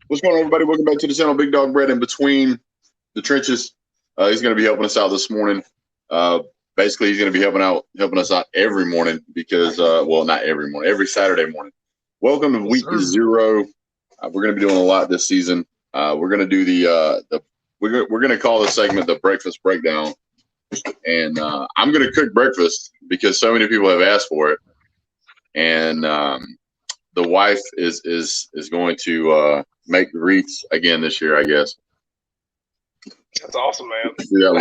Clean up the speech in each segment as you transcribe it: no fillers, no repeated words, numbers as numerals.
What's going on, everybody? Welcome back to the channel. Big Dog Brett in between the trenches. He's going to be helping us out this morning. Basically, he's going to be helping us out every morning because, well, not every morning, every Saturday morning. Welcome to week 0. We're going to be doing a lot this season. We're going to do we're going to call this segment the breakfast breakdown, and I'm going to cook breakfast because so many people have asked for it, and the wife is going to make the wreaths again this year, I guess. That's awesome, man. Yeah,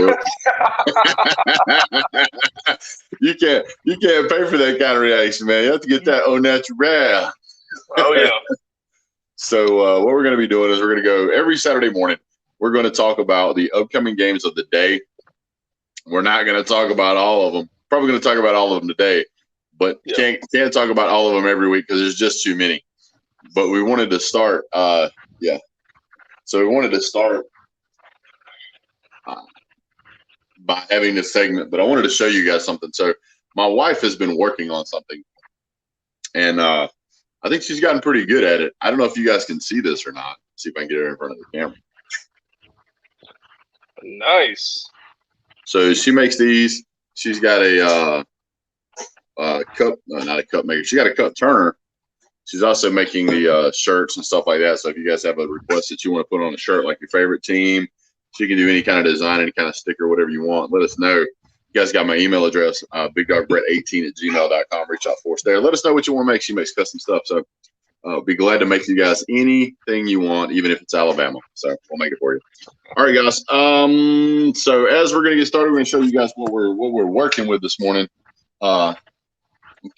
you can't pay for that kind of reaction, man. You have to get that au naturel. Oh yeah. So what we're going to be doing is we're going to go every Saturday morning. We're going to talk about the upcoming games of the day. We're not going to talk about all of them. Probably going to talk about all of them today, but can't talk about all of them every week because there's just too many. But we wanted to start, So we wanted to start by having this segment, but I wanted to show you guys something. So my wife has been working on something, and I think she's gotten pretty good at it. I don't know if you guys can see this or not. See if I can get her in front of the camera. Nice. So she makes these. She's got a cup, not a cup maker. She got a cup turner. She's also making the shirts and stuff like that. So if you guys have a request that you want to put on a shirt, like your favorite team, she can do any kind of design, any kind of sticker, whatever you want. Let us know. You guys got my email address, bigdogbrett18@gmail.com. Reach out for us there. Let us know what you want to make. She makes custom stuff. So be glad to make you guys anything you want, even if it's Alabama. So we'll make it for you. All right, guys. So as we're going to get started, we're going to show you guys what we're working with this morning. I'm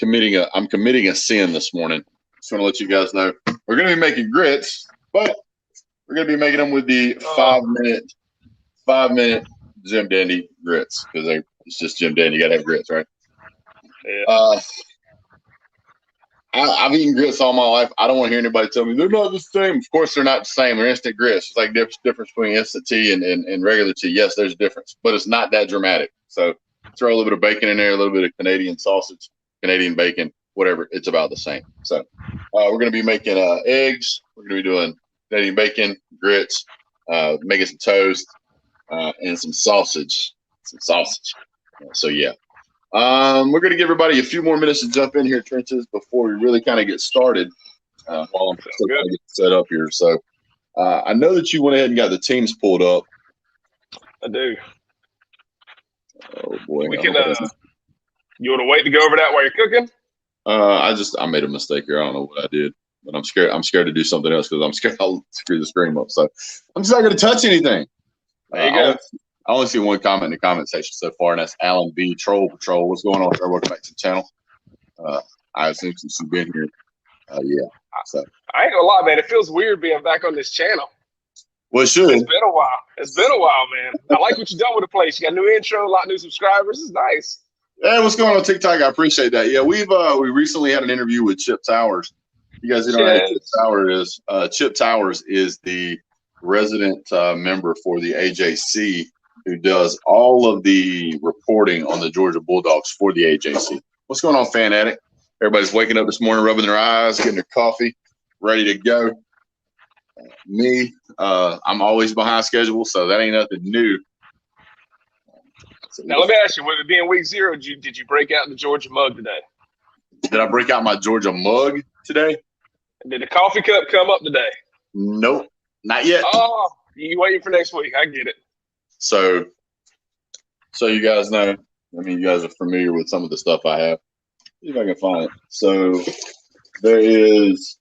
committing a sin this morning. Just want to let you guys know we're going to be making grits, but we're going to be making them with the 5 minute Jim Dandy grits because it's just Jim Dandy. You got to have grits, right? Yeah. I've eaten grits all my life. I don't want to hear anybody tell me they're not the same. Of course, they're not the same. They're instant grits. It's like the difference between instant tea and regular tea. Yes, there's a difference, but it's not that dramatic. So throw a little bit of bacon in there, a little bit of Canadian sausage, Canadian bacon, whatever. It's about the same. So we're going to be making eggs. We're going to be doing Canadian bacon, grits, making some toast, and some sausage. So yeah. We're going to give everybody a few more minutes to jump in here, trenches, before we really kind of get started. While I'm still trying to get set up here. So I know that you went ahead and got the teams pulled up. I do. Oh boy. We can. You want to wait to go over that while you're cooking? I made a mistake here. I don't know what I did, but I'm scared. I'm scared to do something else because I'm scared I'll screw the screen up. So I'm just not going to touch anything. There you go. I only see one comment in the comment section so far, and that's Alan B. Troll Patrol. What's going on, sir? Welcome back to the channel. I assume since you've been here, yeah. So I ain't gonna lie, man. It feels weird being back on this channel. Well, it should. It's been a while, man. I like what you've done with the place. You got a new intro, a lot of new subscribers. It's nice. Hey, what's going on TikTok? I appreciate that. Yeah, we recently had an interview with Chip Towers. You guys don't know who Chip Towers is. Chip Towers is the resident member for the AJC who does all of the reporting on the Georgia Bulldogs for the AJC. What's going on, Fan Addict? Everybody's waking up this morning, rubbing their eyes, getting their coffee, ready to go. Me, I'm always behind schedule, so that ain't nothing new. Now, let me ask you, with it being week 0, did you break out the Georgia mug today? Did I break out my Georgia mug today? Did the coffee cup come up today? Nope, not yet. Oh, you waiting for next week. I get it. So you guys know, I mean, you guys are familiar with some of the stuff I have. See if I can find it. So there is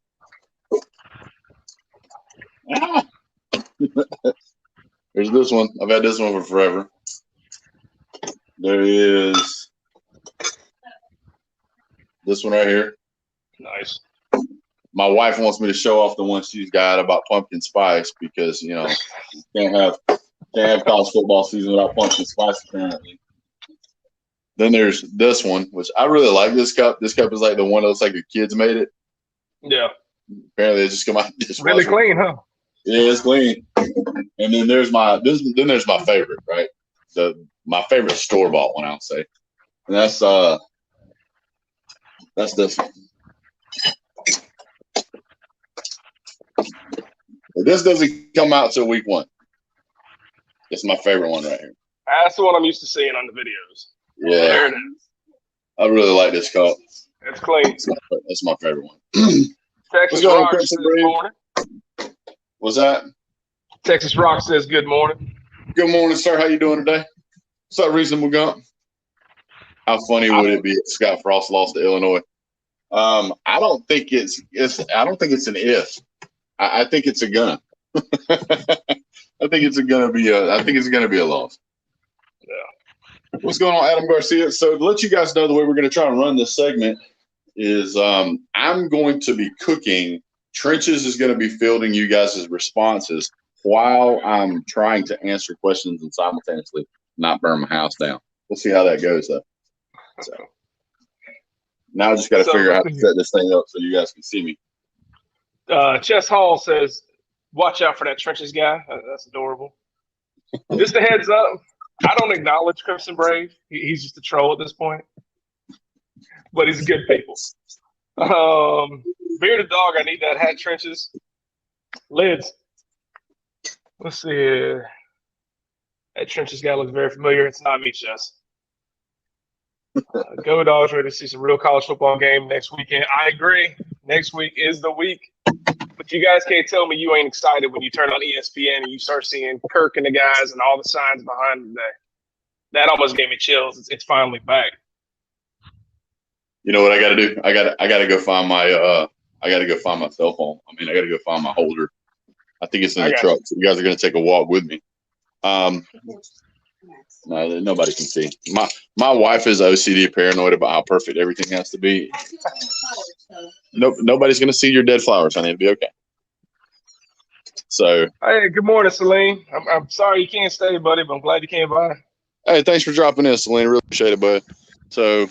there's this one. I've had this one for forever. There is this one right here. Nice. My wife wants me to show off the one she's got about pumpkin spice because you can't have college football season without pumpkin spice apparently. Then there's this one, which I really like. This cup. This cup is like the one that looks like the kids made it. Yeah. Apparently, it just come out. Really clean, huh? Yeah, it's clean. And then there's my favorite, right? My favorite store-bought one, I'll say, and that's this one. This doesn't come out till week 1. It's my favorite one right here. That's the one I'm used to seeing on the videos. Yeah. There it is. I really like this cup. It's clean. That's my favorite one. Texas Rock says good morning. What's that? Texas Rock says good morning. Good morning, sir. How you doing today? What's up, Reasonable Gump? How funny would it be if Scott Frost lost to Illinois? I don't think it's an if. I think it's a gonna. I think it's gonna be a loss. Yeah. What's going on, Adam Garcia? So to let you guys know, the way we're going to try and run this segment is I'm going to be cooking. Trenches is going to be fielding you guys' responses while I'm trying to answer questions and simultaneously not burn my house down. We'll see how that goes, though. So now I just got to figure out how to set this thing up so you guys can see me. Chess Hall says, watch out for that Trenches guy. That's adorable. Just a heads up, I don't acknowledge Crimson Brave. He's just a troll at this point. But he's good people. Bearded Dog, I need that hat, Trenches. Lids. Let's see here. That Trenches guy looks very familiar. It's not me, Chess. Go Dogs, ready to see some real college football game next weekend. I agree. Next week is the week. But you guys can't tell me you ain't excited when you turn on ESPN and you start seeing Kirk and the guys and all the signs behind them. That almost gave me chills. It's finally back. You know what I got to do? I got to go find my cell phone. I got to go find my holder. I think it's in the truck. So you guys are going to take a walk with me. No, nobody can see. My wife is OCD paranoid about how perfect everything has to be. Nobody's going to see your dead flowers, honey. It'll be okay. So, hey, good morning, Celine. I'm sorry you can't stay, buddy, but I'm glad you came by. Hey, thanks for dropping in, Celine. Really appreciate it, bud. So,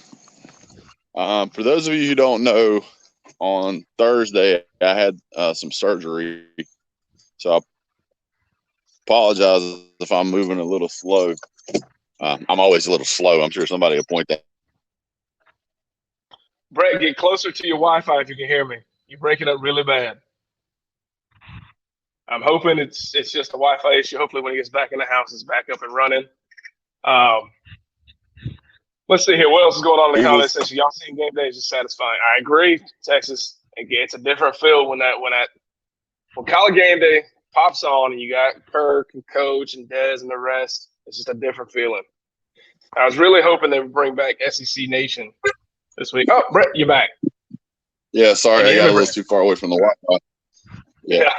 for those of you who don't know, on Thursday I had some surgery, so I apologize if I'm moving a little slow. I'm always a little slow. I'm sure somebody will point that. Brett, get closer to your Wi-Fi if you can hear me. You break it up really bad. I'm hoping it's just a Wi-Fi issue. Hopefully when he gets back in the house, it's back up and running. Let's see here. What else is going on in the comments section? Y'all seen game day is just satisfying. I agree, Texas. It's a different feel when college game day pops on and you got Kirk and Coach and Dez and the rest. It's just a different feeling. I was really hoping they would bring back SEC Nation this week. Oh, Brett, you're back. Yeah, sorry, I got a little too far away from the Wi-Fi. Yeah.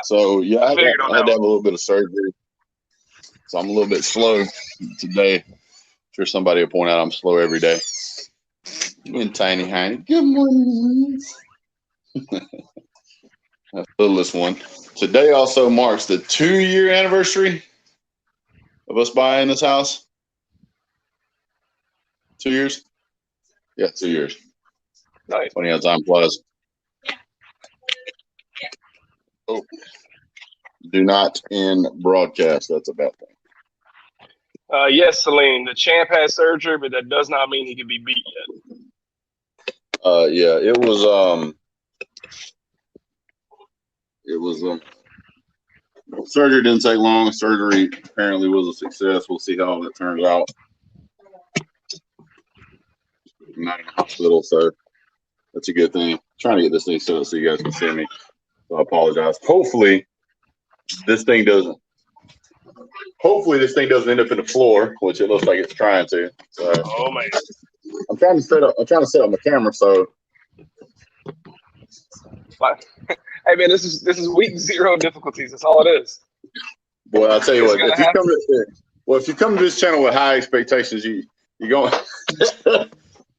So, yeah, I had to have a little bit of surgery. So I'm a little bit slow today. I'm sure somebody will point out I'm slow every day. And Tiny Heine, good morning. That's the littlest one. Today also marks the 2-year anniversary of us buying this house. 2 years? Yeah, 2 years. Nice. Funny how time flies. Oh. Do not end broadcast. That's a bad thing. Yes, Celine. The champ has surgery, but that does not mean he can be beat yet. Yeah, it was surgery didn't take long. Surgery apparently was a success. We'll see how that turns out. I'm not in the hospital, so that's a good thing. I'm trying to get this thing set up so you guys can see me. So I apologize. Hopefully this thing doesn't end up in the floor, which it looks like it's trying to. So oh man. I'm trying to set up my camera so hey man, this is week 0 difficulties. That's all it is. Boy, I'll tell you what, if you come to this channel with high expectations, you're going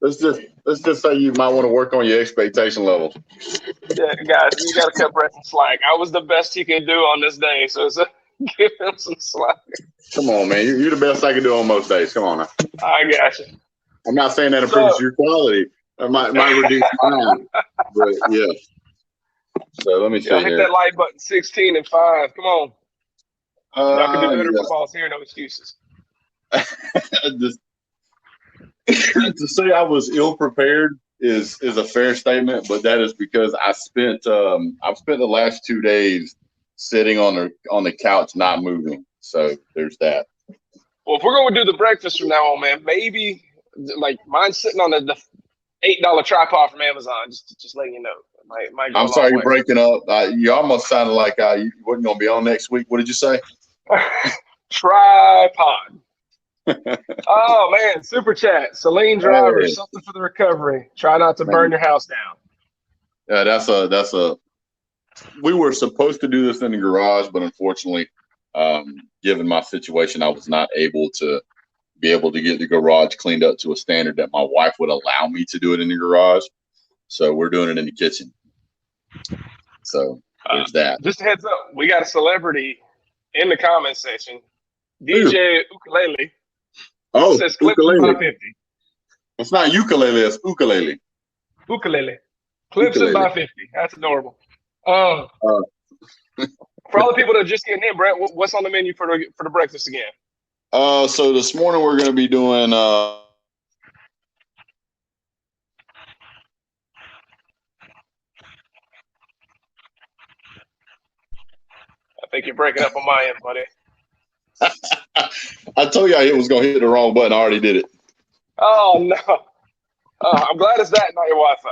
let's just say you might want to work on your expectation levels. Yeah, guys, you gotta cut Brett some slack. I was the best he could do on this day, so give him some slack. Come on, man. You're the best I can do on most days. Come on now. I got you. I'm not saying that improves your quality. It might reduce mine. But yeah. So let me see. Hit that like button 16 and 5. Come on. Y'all can do better footballs here, no excuses. To say I was ill prepared is a fair statement, but that is because I've spent the last 2 days sitting on the couch, not moving. So there's that. Well, if we're going to do the breakfast from now on, man, maybe like mine's sitting on the $8 tripod from Amazon. Just letting you know. Might go I'm a sorry, long you're way. breaking up. You almost sounded like you wasn't going to be on next week. What did you say? Tripod. Oh man, super chat. Celine Driver, Hey. something for the recovery. Try not to burn your house down. Yeah, that's a. We were supposed to do this in the garage, but unfortunately, given my situation, I was not able to get the garage cleaned up to a standard that my wife would allow me to do it in the garage. So we're doing it in the kitchen. So there's that. Just a heads up, we got a celebrity in the comment section. DJ Ukulele. Oh, says Clemson ukulele. by 50. It's not ukulele, it's ukulele. Ukulele. Clemson Ukulele. by 50. That's adorable. For all the people that are just getting in, Brett, what's on the menu for the breakfast again? So this morning we're going to be doing I think you're breaking up on my end, buddy. I told you it was going to hit the wrong button. I already did it. Oh, no. I'm glad it's that, not your Wi-Fi.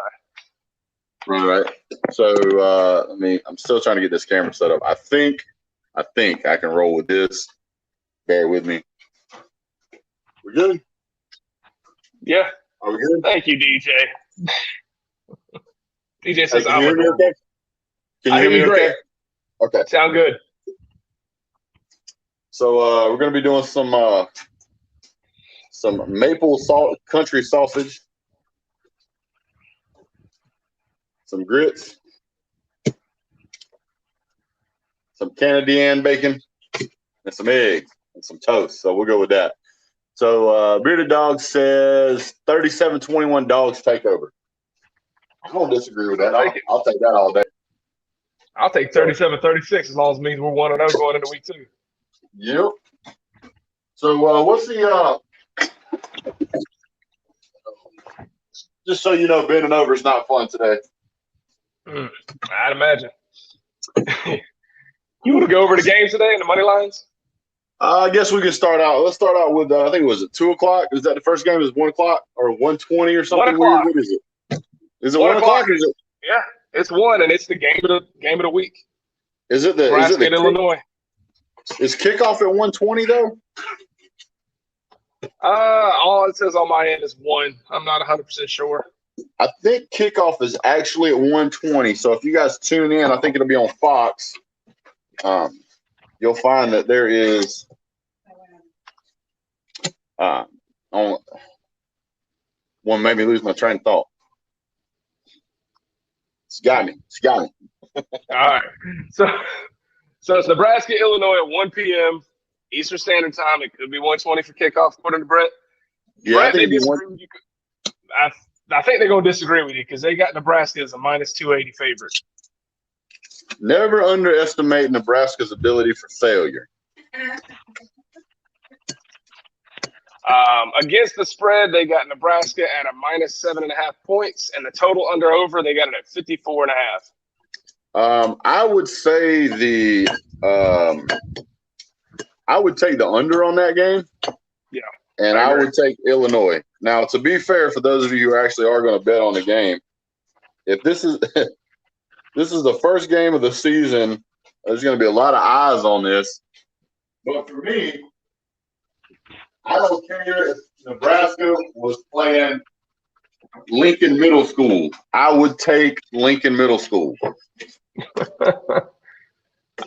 Right. So, I'm still trying to get this camera set up. I think I can roll with this. Bear with me. We good? Yeah. Are we good? Thank you, DJ. DJ says, can you hear me okay? Can you hear me okay? Okay. Sound good. So we're going to be doing some maple salt country sausage, some grits, some Canadian bacon, and some eggs and some toast. So we'll go with that. So Bearded Dog says 37-21 Dogs take over. I don't disagree with that. I'll take that all day. I'll take 37-36 as long as it means we're 1-0 going into week 2. Yep. So what's the just so you know, bending over is not fun today. I'd imagine. You want to go over the games today and the money lines? I guess we can start out. Let's start out with I think it was at 2:00. Is that the first game? Is it 1:00 or 1:20 or something 1:00. weird? What is it? Is it 1:00? Is it? Yeah, it's 1, and it's the game of the week. Is it the? Nebraska Is it the Illinois? Is kickoff at 1:20 though? All it says on my end is 1. I'm not 100% sure. I think kickoff is actually at 1:20. So if you guys tune in, I think it'll be on Fox. You'll find that there is on one made me lose my train of thought. It's got me. All right. So it's Nebraska Illinois at 1 p.m. Eastern Standard Time. It could be 1:20 for kickoff, according to Brett. Yeah, Brett, I think they're going to disagree with you because they got Nebraska as a -280 favorite. Never underestimate Nebraska's ability for failure. Against the spread, they got Nebraska at a -7.5 points, and the total under/over they got it at 54.5. I would say I would take the under on that game. Yeah. And I would take Illinois. Now, to be fair, for those of you who actually are going to bet on the game, if this is this is the first game of the season, there's going to be a lot of eyes on this. But for me, I don't care if Nebraska was playing Lincoln Middle School. I would take Lincoln Middle School.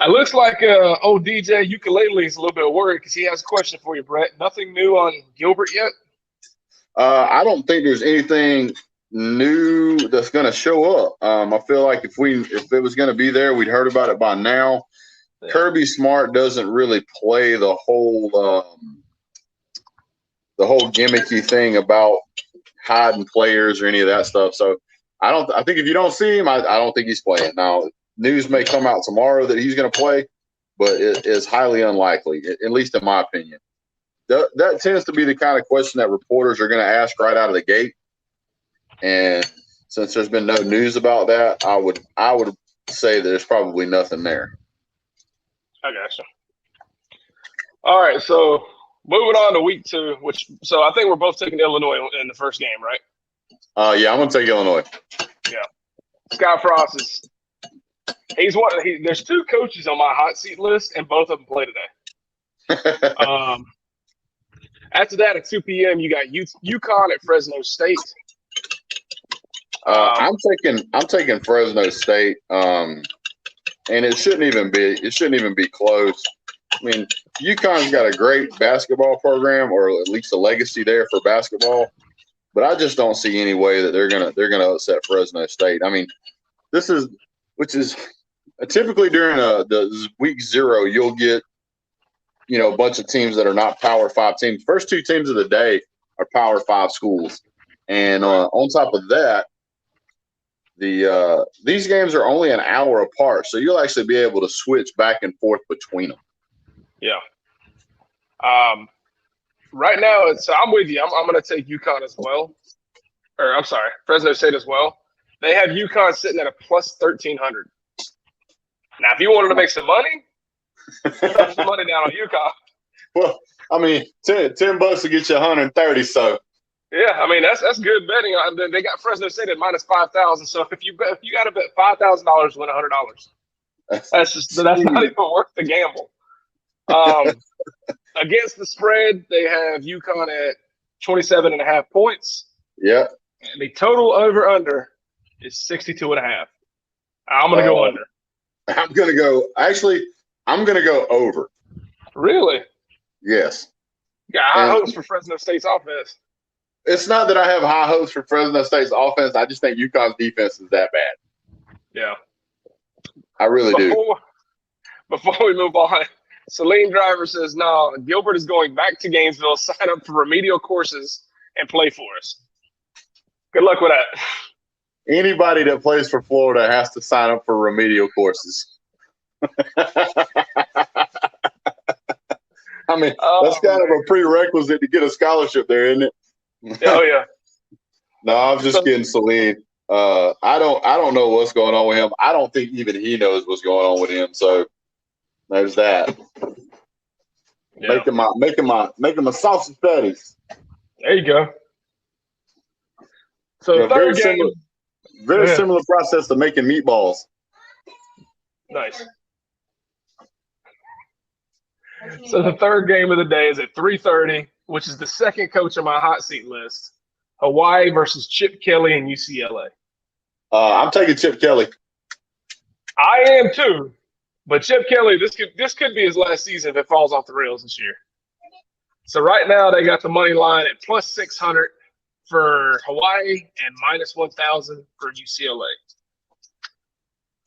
It looks like old DJ Ukulele is a little bit worried because he has a question for you, Brett. Nothing new on Gilbert yet? I don't think there's anything new that's going to show up. I feel like if it was going to be there, we'd heard about it by now. Yeah. Kirby Smart doesn't really play the whole gimmicky thing about hiding players or any of that stuff. So I think if you don't see him, I don't think he's playing. Now, news may come out tomorrow that he's going to play, but it is highly unlikely, at least in my opinion. That tends to be the kind of question that reporters are going to ask right out of the gate. And since there's been no news about that, I would say there's probably nothing there. I gotcha. All right, so moving on to week 2, so I think we're both taking Illinois in the first game, right? Yeah, I'm gonna take Illinois. Yeah. Scott Frost is there's 2 coaches on my hot seat list, and both of them play today. After that, at 2 p.m., you got UConn at Fresno State. I'm taking Fresno State, and it shouldn't even be close. I mean, UConn's got a great basketball program, or at least a legacy there for basketball. But I just don't see any way that they're gonna upset Fresno State. I mean, which is typically during the week 0, you'll get a bunch of teams that are not Power 5 teams. First 2 teams of the day are Power 5 schools, and on top of that, these games are only an hour apart, so you'll actually be able to switch back and forth between them. Yeah. Right now, I'm with you. I'm going to take UConn as well. Or I'm sorry, Fresno State as well. They have UConn sitting at a plus 1,300. Now, if you wanted to make some money, throw some money down on UConn. Well, I mean, $10 to get you 130. So. Yeah, I mean that's good betting. They got Fresno State at minus 5,000. So if you got to bet $5,000, win $100. That's not even worth the gamble. Against the spread, they have UConn at 27.5 points. Yeah. And the total over/under is 62.5. I'm going to go under. I'm going to go over. Really? Yes. Got high hopes for Fresno State's offense. It's not that I have high hopes for Fresno State's offense. I just think UConn's defense is that bad. Yeah. I really do. Before we move on, Celine Driver says, no, Gilbert is going back to Gainesville, sign up for remedial courses, and play for us. Good luck with that. Anybody that plays for Florida has to sign up for remedial courses. I mean, that's kind of a prerequisite to get a scholarship there, isn't it? Oh, yeah. No, I'm just kidding, Celine. I don't know what's going on with him. I don't think even he knows what's going on with him. So there's that. Yeah. Making my sausage patties. There you go. So third game. Very similar process to making meatballs. Nice. So the third game of the day is at 3:30, which is the second coach on my hot seat list. Hawaii versus Chip Kelly and UCLA. I'm taking Chip Kelly. I am too, but Chip Kelly, this could be his last season if it falls off the rails this year. So right now they got the money line at plus 600 for Hawaii and minus 1,000 for UCLA.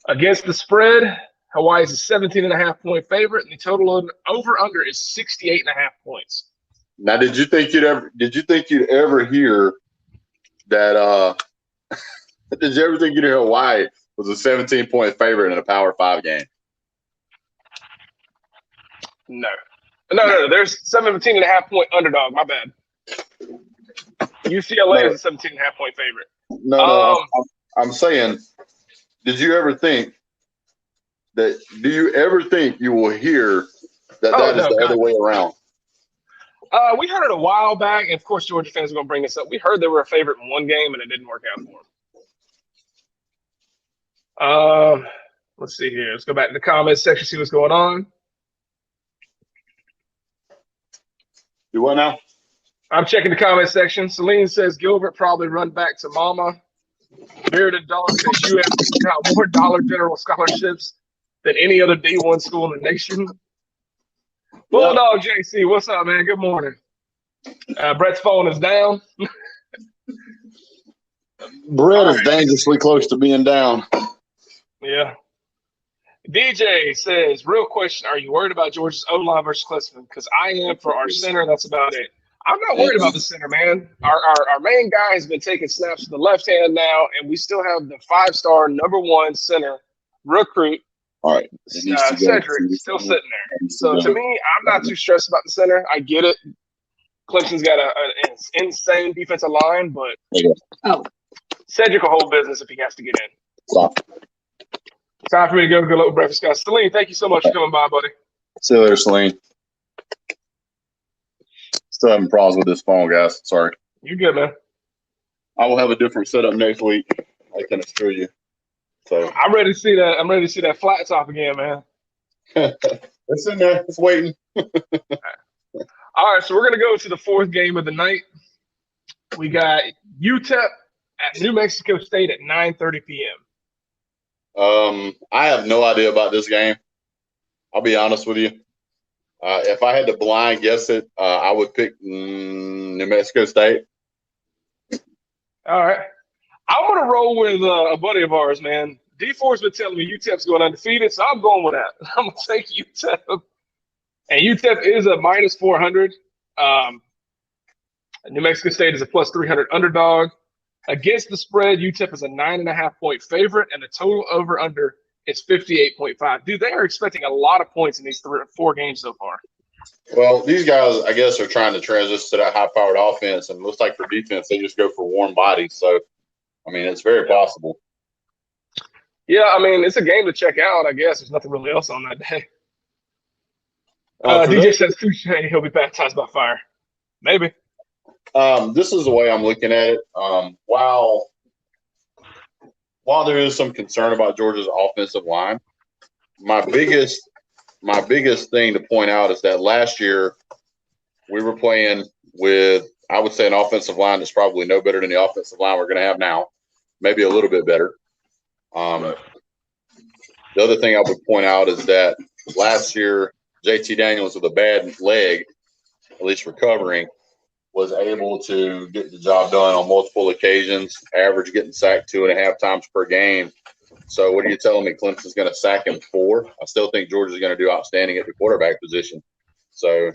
Against the spread, Hawaii is a 17.5 point favorite, and the total over under is 68.5 points. Now, did you think you'd ever hear that? Did you ever think you'd hear Hawaii was a 17-point favorite in a Power 5 game? No. There's 17.5 point underdog. My bad. UCLA is a 17.5 point favorite. No. I'm saying, did you ever think that? Do you ever think you will hear that is the other way around? We heard it a while back, and of course, Georgia fans are going to bring this up. We heard they were a favorite in one game, and it didn't work out for them. Let's see here. Let's go back to the comments section, see what's going on. You what now? I'm checking the comment section. Celine says Gilbert probably run back to mama. Bearded Dog says USC got more Dollar General scholarships than any other D1 school in the nation. Bulldog JC, what's up, man? Good morning. Brett's phone is down. Brett is dangerously close to being down. Yeah. DJ says, real question, are you worried about Georgia's O-line versus Clemson? Because I am for our center. That's about it. I'm not worried about the center, man. Our main guy has been taking snaps to the left hand now, and we still have the 5-star #1 center recruit. All right. Cedric still sitting there. So to me, I'm not too stressed about the center. I get it. Clemson's got an insane defensive line, but Cedric will hold business if he has to get in. Time for me to go. Good luck with breakfast, guys. Celine, thank you so much for coming by, buddy. See you later, Celine. Still having problems with this phone, guys. Sorry. You good, man? I will have a different setup next week. I can assure you. So I'm ready to see that. I'm ready to see that flat top again, man. it's in there. It's waiting. All right, so we're gonna go to the fourth game of the night. We got UTEP at New Mexico State at 9:30 p.m. I have no idea about this game. I'll be honest with you. If I had to blind guess it, I would pick New Mexico State. All right. I'm going to roll with a buddy of ours, man. D4's been telling me UTEP's going undefeated, so I'm going with that. I'm going to take UTEP. And UTEP is a minus 400. New Mexico State is a plus 300 underdog. Against the spread, UTEP is a 9.5-point favorite, and the total over-under is 58.5. Dude, they are expecting a lot of points in these 3 or 4 games so far. Well, these guys, I guess, are trying to transition to that high-powered offense, and it looks like for defense, they just go for warm bodies. So, I mean, it's very possible. Yeah, I mean, it's a game to check out, I guess. There's nothing really else on that day. DJ says, touche, he'll be baptized by fire. Maybe. This is the way I'm looking at it. While there is some concern about Georgia's offensive line, my biggest thing to point out is that last year we were playing with, I would say, an offensive line that's probably no better than the offensive line we're going to have now, maybe a little bit better. The other thing I would point out is that last year JT Daniels with a bad leg, at least recovering, was able to get the job done on multiple occasions, average getting sacked 2.5 times per game. So what are you telling me? Clemson's going to sack him 4? I still think Georgia's going to do outstanding at the quarterback position. So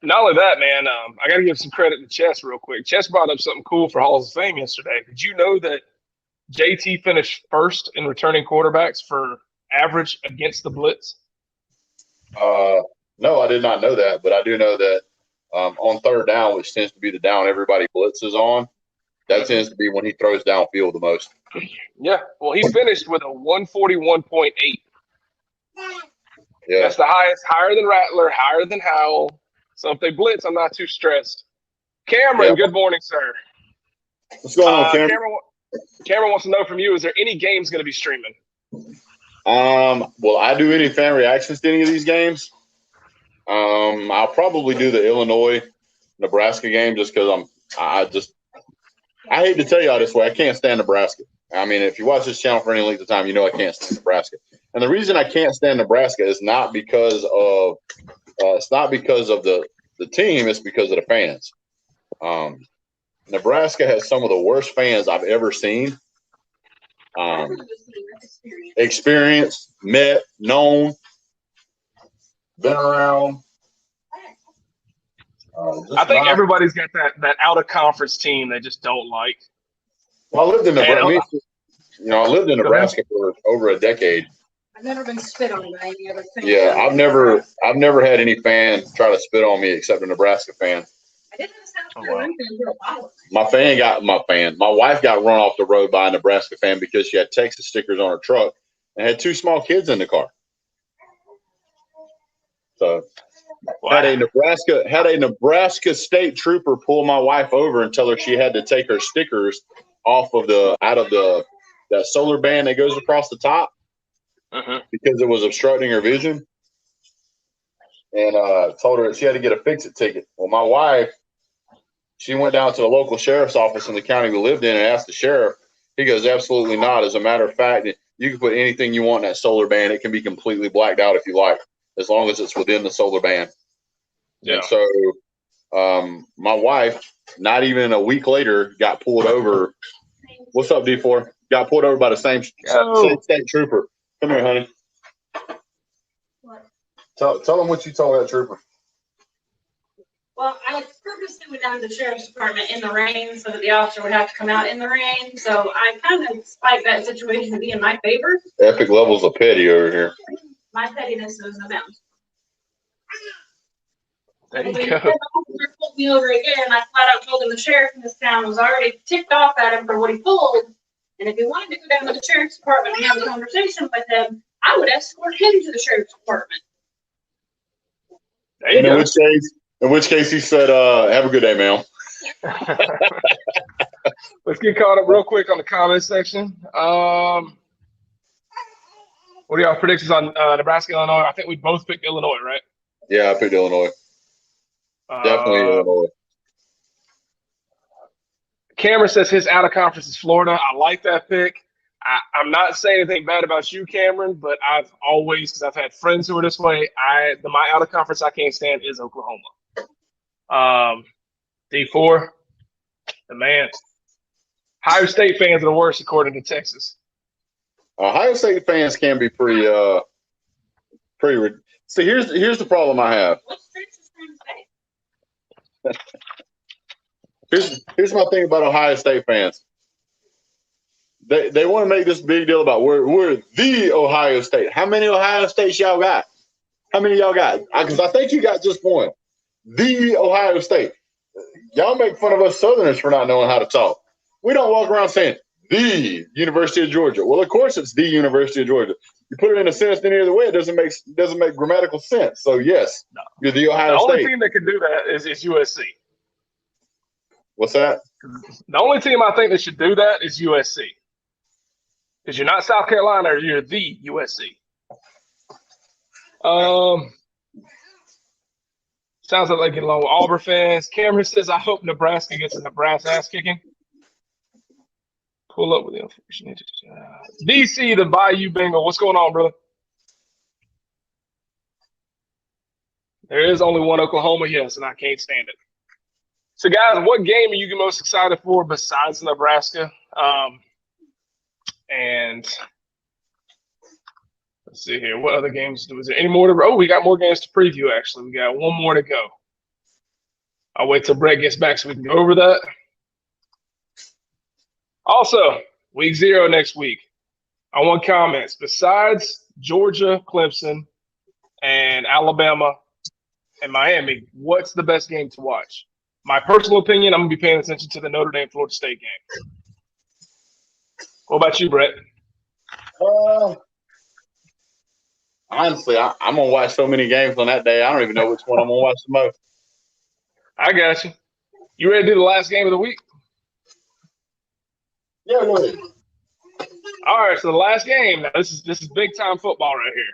not only that, man, I got to give some credit to Chess real quick. Chess brought up something cool for Halls of Fame yesterday. Did you know that JT finished first in returning quarterbacks for average against the blitz? No, I did not know that, but I do know that on third down, which tends to be the down everybody blitzes on, that tends to be when he throws downfield the most. Yeah, well, he finished with a 141.8. Yeah. That's the highest, higher than Rattler, higher than Howell. So if they blitz, I'm not too stressed. Cameron, Good morning, sir. What's going on, Cameron? Cameron wants to know from you, is there any games going to be streaming? Will I do any fan reactions to any of these games? I'll probably do the Illinois-Nebraska game just because I hate to tell y'all this way. I can't stand Nebraska. I mean, if you watch this channel for any length of time, you know I can't stand Nebraska. And the reason I can't stand Nebraska is not because of the team. It's because of the fans. Nebraska has some of the worst fans I've ever seen. Experienced, met, known, been around. I think everybody's got that out of conference team they just don't like. Well, I lived in Nebraska for over a decade. I've never been spit on by any other fan. Yeah, I've never had any fan try to spit on me except a Nebraska fan. I did have a South Carolina fan for a while. My wife got run off the road by a Nebraska fan because she had Texas stickers on her truck and had 2 small kids in the car. So had a Nebraska state trooper pull my wife over and tell her she had to take her stickers off of that solar band that goes across the top because it was obstructing her vision, and told her she had to get a fix-it ticket. Well, my wife, she went down to the local sheriff's office in the county we lived in and asked the sheriff. He goes, absolutely not. As a matter of fact, you can put anything you want in that solar band. It can be completely blacked out if you like, as long as it's within the solar band. Yeah. And so my wife, not even a week later, got pulled over. What's up, D4? Got pulled over by the same state trooper. Come here, honey. What? Tell them what you told that trooper. Well, I purposely went down to the sheriff's department in the rain so that the officer would have to come out in the rain. So I kind of spiked that situation to be in my favor. Epic levels of petty over here. My pettiness knows no bounds. There you go. go. The officer pulled me over again. I flat out told him the sheriff in this town was already ticked off at him for what he pulled. And if he wanted to go down to the sheriff's department and have a conversation with him, I would escort him to the sheriff's department. There you And go. in which case he said, "Have a good day, man." Let's get caught up real quick on the comment section. What are y'all predictions on Nebraska, Illinois? I think we both picked Illinois, right? Yeah, I picked Illinois. Definitely Illinois. Cameron says his out of conference is Florida. I like that pick. I'm not saying anything bad about you, Cameron, but I've always, because I've had friends who are this way, my out of conference I can't stand is Oklahoma. D4, the man. Ohio State fans are the worst, according to Texas. Ohio State fans can be pretty. See, here's the problem I have. What's Texas fans say? Here's my thing about Ohio State fans. They want to make this big deal about we're the Ohio State. How many Ohio States y'all got? How many y'all got? Because I think you got just one. The Ohio State. Y'all make fun of us Southerners for not knowing how to talk. We don't walk around saying the University of Georgia. Well, of course it's the University of Georgia. You put it in a sentence any other way, it doesn't make grammatical sense. So yes, you're the Ohio State. The only team that can do that is USC. What's that? The only team I think that should do that is USC. Because you're not South Carolina, or you're the USC. Sounds like they get along with Auburn fans. Cameron says, I hope Nebraska gets a Nebraska ass kicking. Pull up with the information. DC, the Bayou Bengal. What's going on, brother? There is only one Oklahoma, yes, and I can't stand it. So, guys, what game are you most excited for besides Nebraska? And let's see here. What other games? Was there any more to? Oh, we got more games to preview, actually. We got one more to go. I'll wait till Brett gets back so we can go over that. Also, week 0 next week. I want comments. Besides Georgia, Clemson, and Alabama and Miami, what's the best game to watch? My personal opinion, I'm going to be paying attention to the Notre Dame-Florida State game. What about you, Brett? Honestly, I'm going to watch so many games on that day, I don't even know which one I'm going to watch the most. I got you. You ready to do the last game of the week? Yeah, go ahead. All right, so the last game. Now, this is big-time football right here.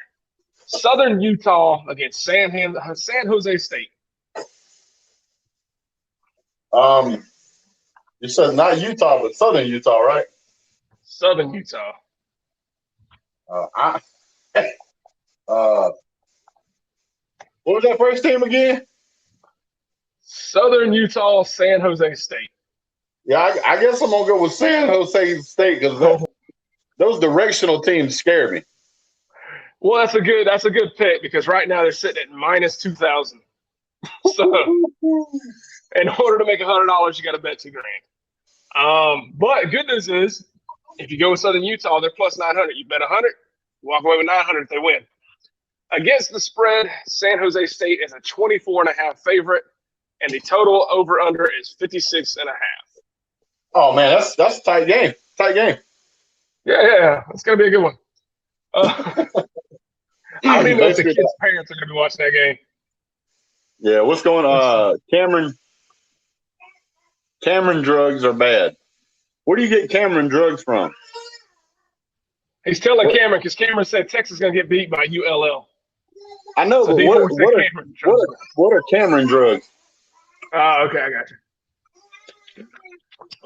Southern Utah against San Jose State. You said not Utah, but Southern Utah, right? Southern Utah. What was that first team again? Southern Utah, San Jose State. Yeah, I guess I'm gonna go with San Jose State because those directional teams scare me. Well, that's a good pick because right now they're sitting at minus 2,000. So, in order to make $100, you got to bet $2,000. But good news is, if you go with Southern Utah, they're plus 900. You bet 100, walk away with 900 if they win. Against the spread, San Jose State is a 24.5 favorite, and the total over/under is 56.5. Oh man, that's a tight game. Tight game. Yeah, it's gonna be a good one. I don't even know if the kids' parents are gonna be watching that game. Yeah, what's going on? Cameron drugs are bad. Where do you get Cameron drugs from? He's telling Cameron because Cameron said Texas is gonna get beat by ULL. I know, So but what are Cameron drugs? Oh, okay, I got you.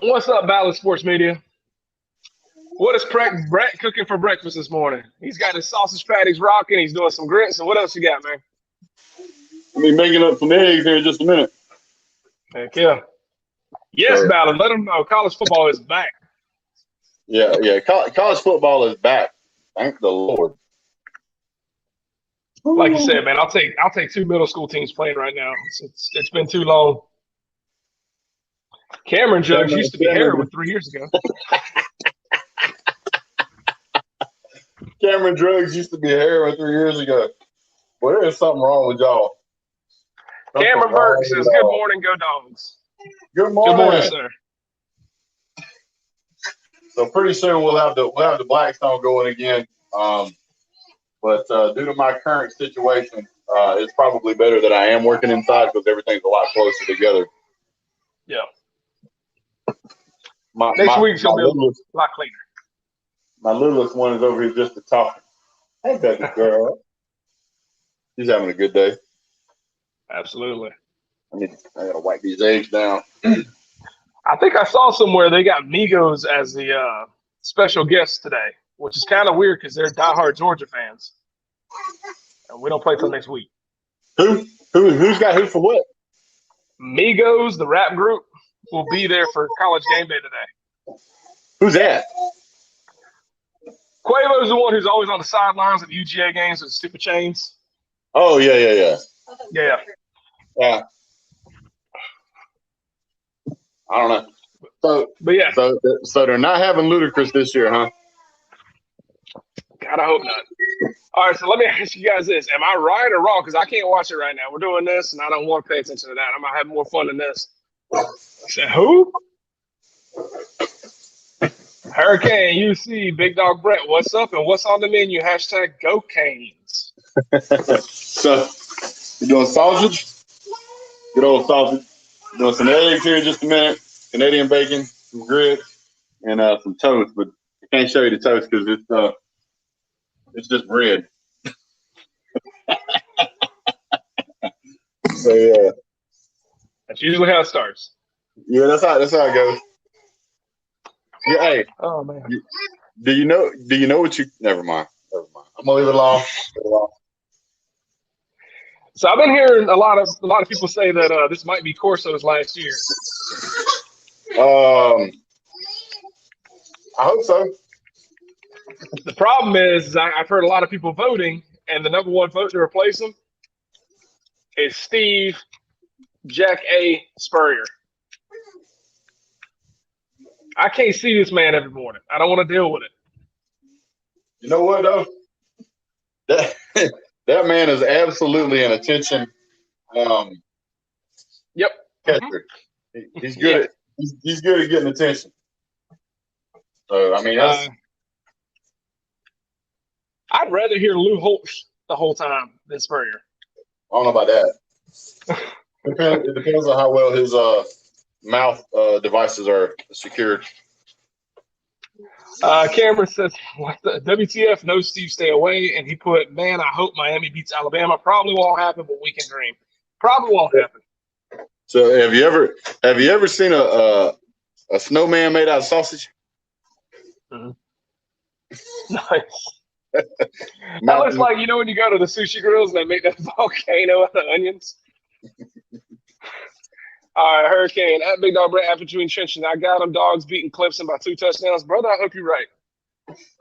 What's up, Ballard Sports Media? What is Brett cooking for breakfast this morning? He's got his sausage patties rocking. He's doing some grits. And what else you got, man? I'll be making up some eggs here in just a minute. Heck yeah. Yes, sure. Ballard, let them know college football is back. Yeah. College football is back. Thank the Lord. Like you said, man, I'll take 2 middle school teams playing right now. It's been too long. Cameron Jugs used to be heroin 3 years ago. Cameron drugs used to be heroin 3 years ago. Well, there is something wrong with y'all. Cameron Burke says, "Good morning, go Dogs." Good morning. Good morning, sir. So pretty soon we'll have the Blackstone going again. But due to my current situation, it's probably better that I am working inside because everything's a lot closer together. Yeah. Next week's going to be a lot cleaner. My littlest one is over here just to talk. Hey, baby girl. She's having a good day. Absolutely. I got to wipe these eggs down. I think I saw somewhere they got Migos as the special guest today, which is kind of weird because they're diehard Georgia fans. And we don't play till next week. Who's got who for what? Migos, the rap group, will be there for College Game Day today. Who's that? Quavo's the one who's always on the sidelines of UGA games with stupid chains. Oh, yeah. Yeah. I don't know. So they're not having Ludacris this year, huh? God, I hope not. All right, so let me ask you guys this. Am I right or wrong? Because I can't watch it right now. We're doing this, and I don't want to pay attention to that. I might have more fun than this. I said, who? Hurricane, UC, Big Dog Brett, what's up? And what's on the menu? Hashtag Go Canes. So, you doing sausage? Good old sausage. Doing some eggs here in just a minute. Canadian bacon, some grits, and some toast. But I can't show you the toast because it's just bread. So yeah. That's usually how it starts. Yeah, that's how it goes. Yeah, hey. Oh man. Do you know what you? Never mind. I'm gonna leave it alone. So I've been hearing a lot of people say that this might be Corso's last year. I hope so. The problem is I've heard a lot of people voting, and the number one vote to replace him is Steve Jack A. Spurrier. I can't see this man every morning. I don't want to deal with it. You know what though? That man is absolutely an attention Yep. catcher. He's good at he's good at getting attention. So I mean that's I'd rather hear Lou Holtz the whole time than Spurrier. I don't know about that. It depends on how well his mouth devices are secured. Cameron says, what the WTF, no Steve, stay away. And he put, man, I hope Miami beats Alabama. Probably won't happen, but we can dream. Probably won't happen. So have you ever seen a snowman made out of sausage? Mm-hmm. Nice. That looks like, when you go to the sushi grills and they make that volcano out of onions. All right, Hurricane, at Big Dog Brett, after between trenches. I got them. Dogs beating Clemson by 2 touchdowns. Brother, I hope you're right.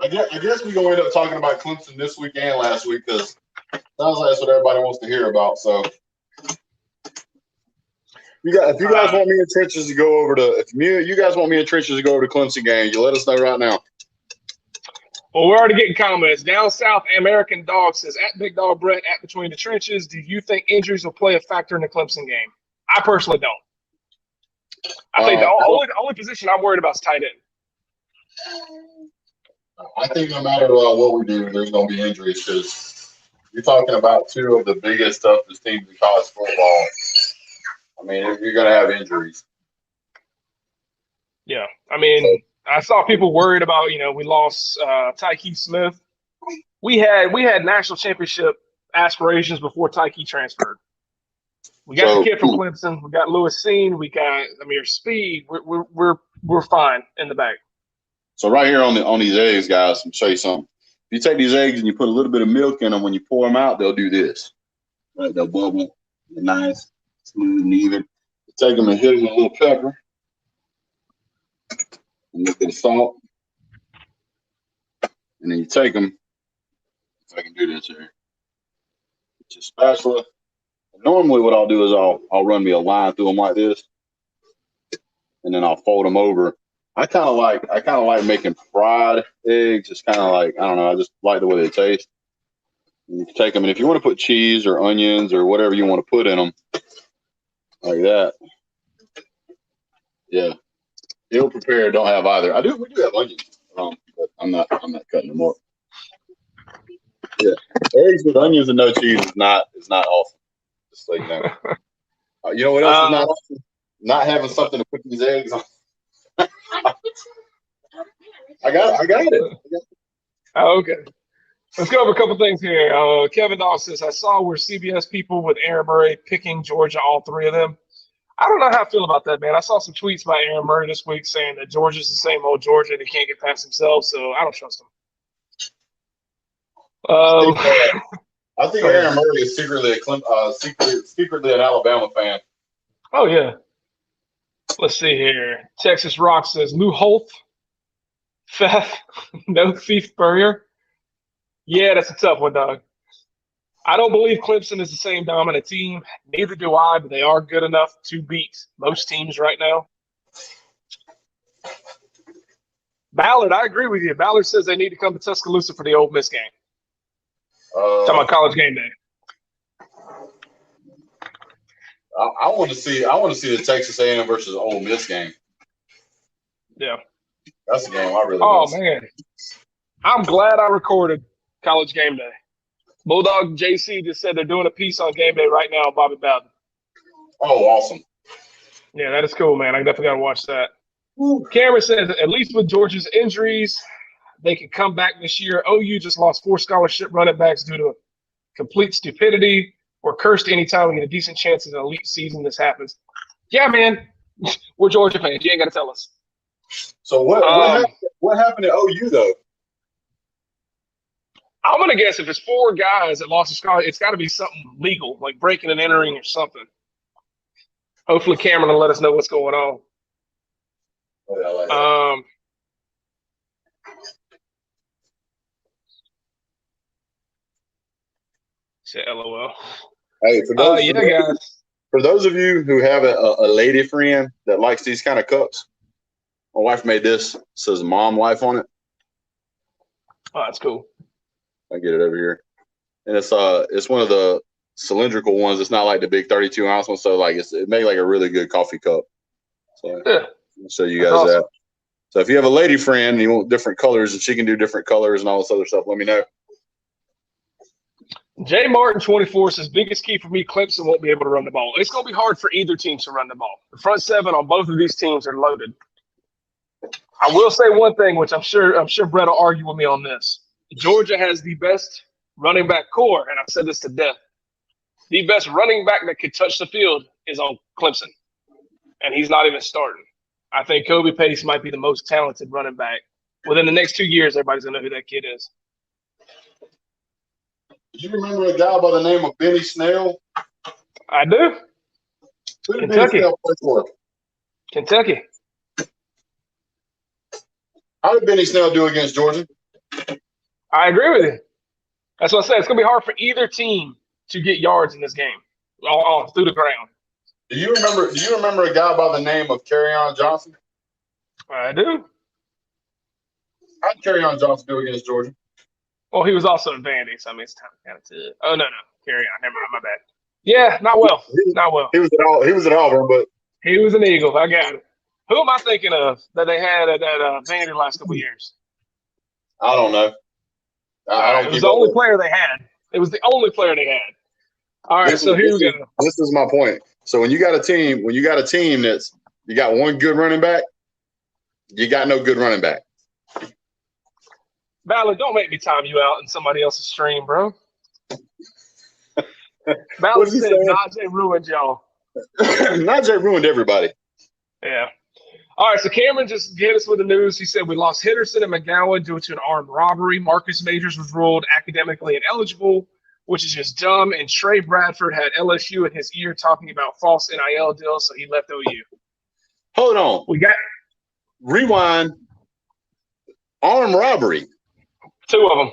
I guess we're going to end up talking about Clemson this week and last week because sounds like that's what everybody wants to hear about. So if you guys want me in trenches to go over to Clemson game, you let us know right now. Well, we're already getting comments. Down south, American Dog says, at Big Dog Brett, at Between the Trenches, do you think injuries will play a factor in the Clemson game? I personally don't. I think the only position I'm worried about is tight end. I think no matter what we do, there's going to be injuries because you're talking about two of the biggest, toughest teams in college football. I mean, you're going to have injuries. Yeah. I mean, I saw people worried about, we lost Tyke Smith. We had national championship aspirations before Tyke transferred. We got the kid from Clemson. We got Lewis Seen. We got Amir Speed. We're fine in the back. So right here on these eggs, guys, I'm show you something. If you take these eggs and you put a little bit of milk in them, when you pour them out, they'll do this. Right? They'll bubble. They're nice, smooth, and even. You take them and hit them with a little pepper. And a little bit of salt. And then you take them. If I can do this here. With your spatula. Normally what I'll do is I'll run me a line through them like this, and then I'll fold them over. I kind of like making fried eggs. It's kind of like, I don't know, I just like the way they taste. And you take them, and if you want to put cheese or onions or whatever you want to put in them, like that, yeah, ill prepared don't have either. We do have onions, but I'm not cutting them up. Yeah, Eggs with onions and no cheese is not awesome. Just so you know. You know what else is not awesome? Not having something to put these eggs on. I got it. Oh, okay. Let's go over a couple things here. Kevin Dawg says, I saw where CBS people with Aaron Murray picking Georgia, all three of them. I don't know how I feel about that, man. I saw some tweets by Aaron Murray this week saying that Georgia's the same old Georgia and they can't get past themselves, so I don't trust them. I think Aaron Murray is secretly an Alabama fan. Oh, yeah. Let's see here. Texas Rock says, Lou Holt, Feth, no thief Burrier. Yeah, that's a tough one, dog. I don't believe Clemson is the same dominant team. Neither do I, but they are good enough to beat most teams right now. Ballard, I agree with you. Ballard says they need to come to Tuscaloosa for the Ole Miss game. Talking about College game day. I want to see the Texas A&M versus Ole Miss game. Yeah, that's the game I really want to see. Man, I'm glad I recorded College game day. Bulldog JC just said they're doing a piece on game day right now on Bobby Bowden. Oh, awesome. Yeah, that is cool, man. I definitely got to watch that. Cameron says, at least with Georgia's injuries, they can come back this year. OU just lost 4 scholarship running backs due to complete stupidity. We're cursed anytime we get a decent chance at an elite season this happens. Yeah, man. We're Georgia fans. You ain't got to tell us. So what happened to OU, though? I'm going to guess if it's 4 guys that lost a scholarship, it's got to be something legal, like breaking and entering or something. Hopefully Cameron will let us know what's going on. Oh, yeah, I like that. Say LOL. Hey, for those of you who have a lady friend that likes these kind of cups, my wife made this. It says "Mom Life" on it. Oh, that's cool. I get it over here, and it's one of the cylindrical ones. It's not like the big 32-ounce one, so like it made like a really good coffee cup. So yeah, I'll show you guys that. So if you have a lady friend and you want different colors, and she can do different colors and all this other stuff, let me know. Jay Martin 24 says, biggest key for me, Clemson won't be able to run the ball. It's going to be hard for either team to run the ball. The front 7 on both of these teams are loaded. I will say one thing, which I'm sure Brett will argue with me on this. Georgia has the best running back core, and I've said this to death. The best running back that could touch the field is on Clemson, and he's not even starting. I think Kobe Pace might be the most talented running back. Within the next 2 years, everybody's going to know who that kid is. Do you remember a guy by the name of Benny Snell? I do. Who did Benny Snell play for? Kentucky. How did Benny Snell do against Georgia? I agree with you. That's what I said. It's going to be hard for either team to get yards in this game, all through the ground. Do you remember a guy by the name of Kerryon Johnson? I do. How did Kerryon Johnson do against Georgia? Well, he was also in Vandy, so I mean, it's kind of to. Oh no, carry on. Never mind, my bad. Yeah, not well. Not well. He was at Auburn, but he was an Eagle. I got it. Who am I thinking of that they had at Vandy last couple of years? I don't know. It was the only player they had. It was the only player they had. All right, so here we go. This is my point. So when you got a team that's you got one good running back, you got no good running back. Ballard, don't make me time you out in somebody else's stream, bro. Ballard said Najee ruined y'all. Najee ruined everybody. Yeah. All right, so Cameron just hit us with the news. He said we lost Henderson and McGowan due to an armed robbery. Marcus Majors was ruled academically ineligible, which is just dumb. And Trey Bradford had LSU in his ear talking about false NIL deals, so he left OU. Hold on. Rewind. Armed robbery. 2 of them.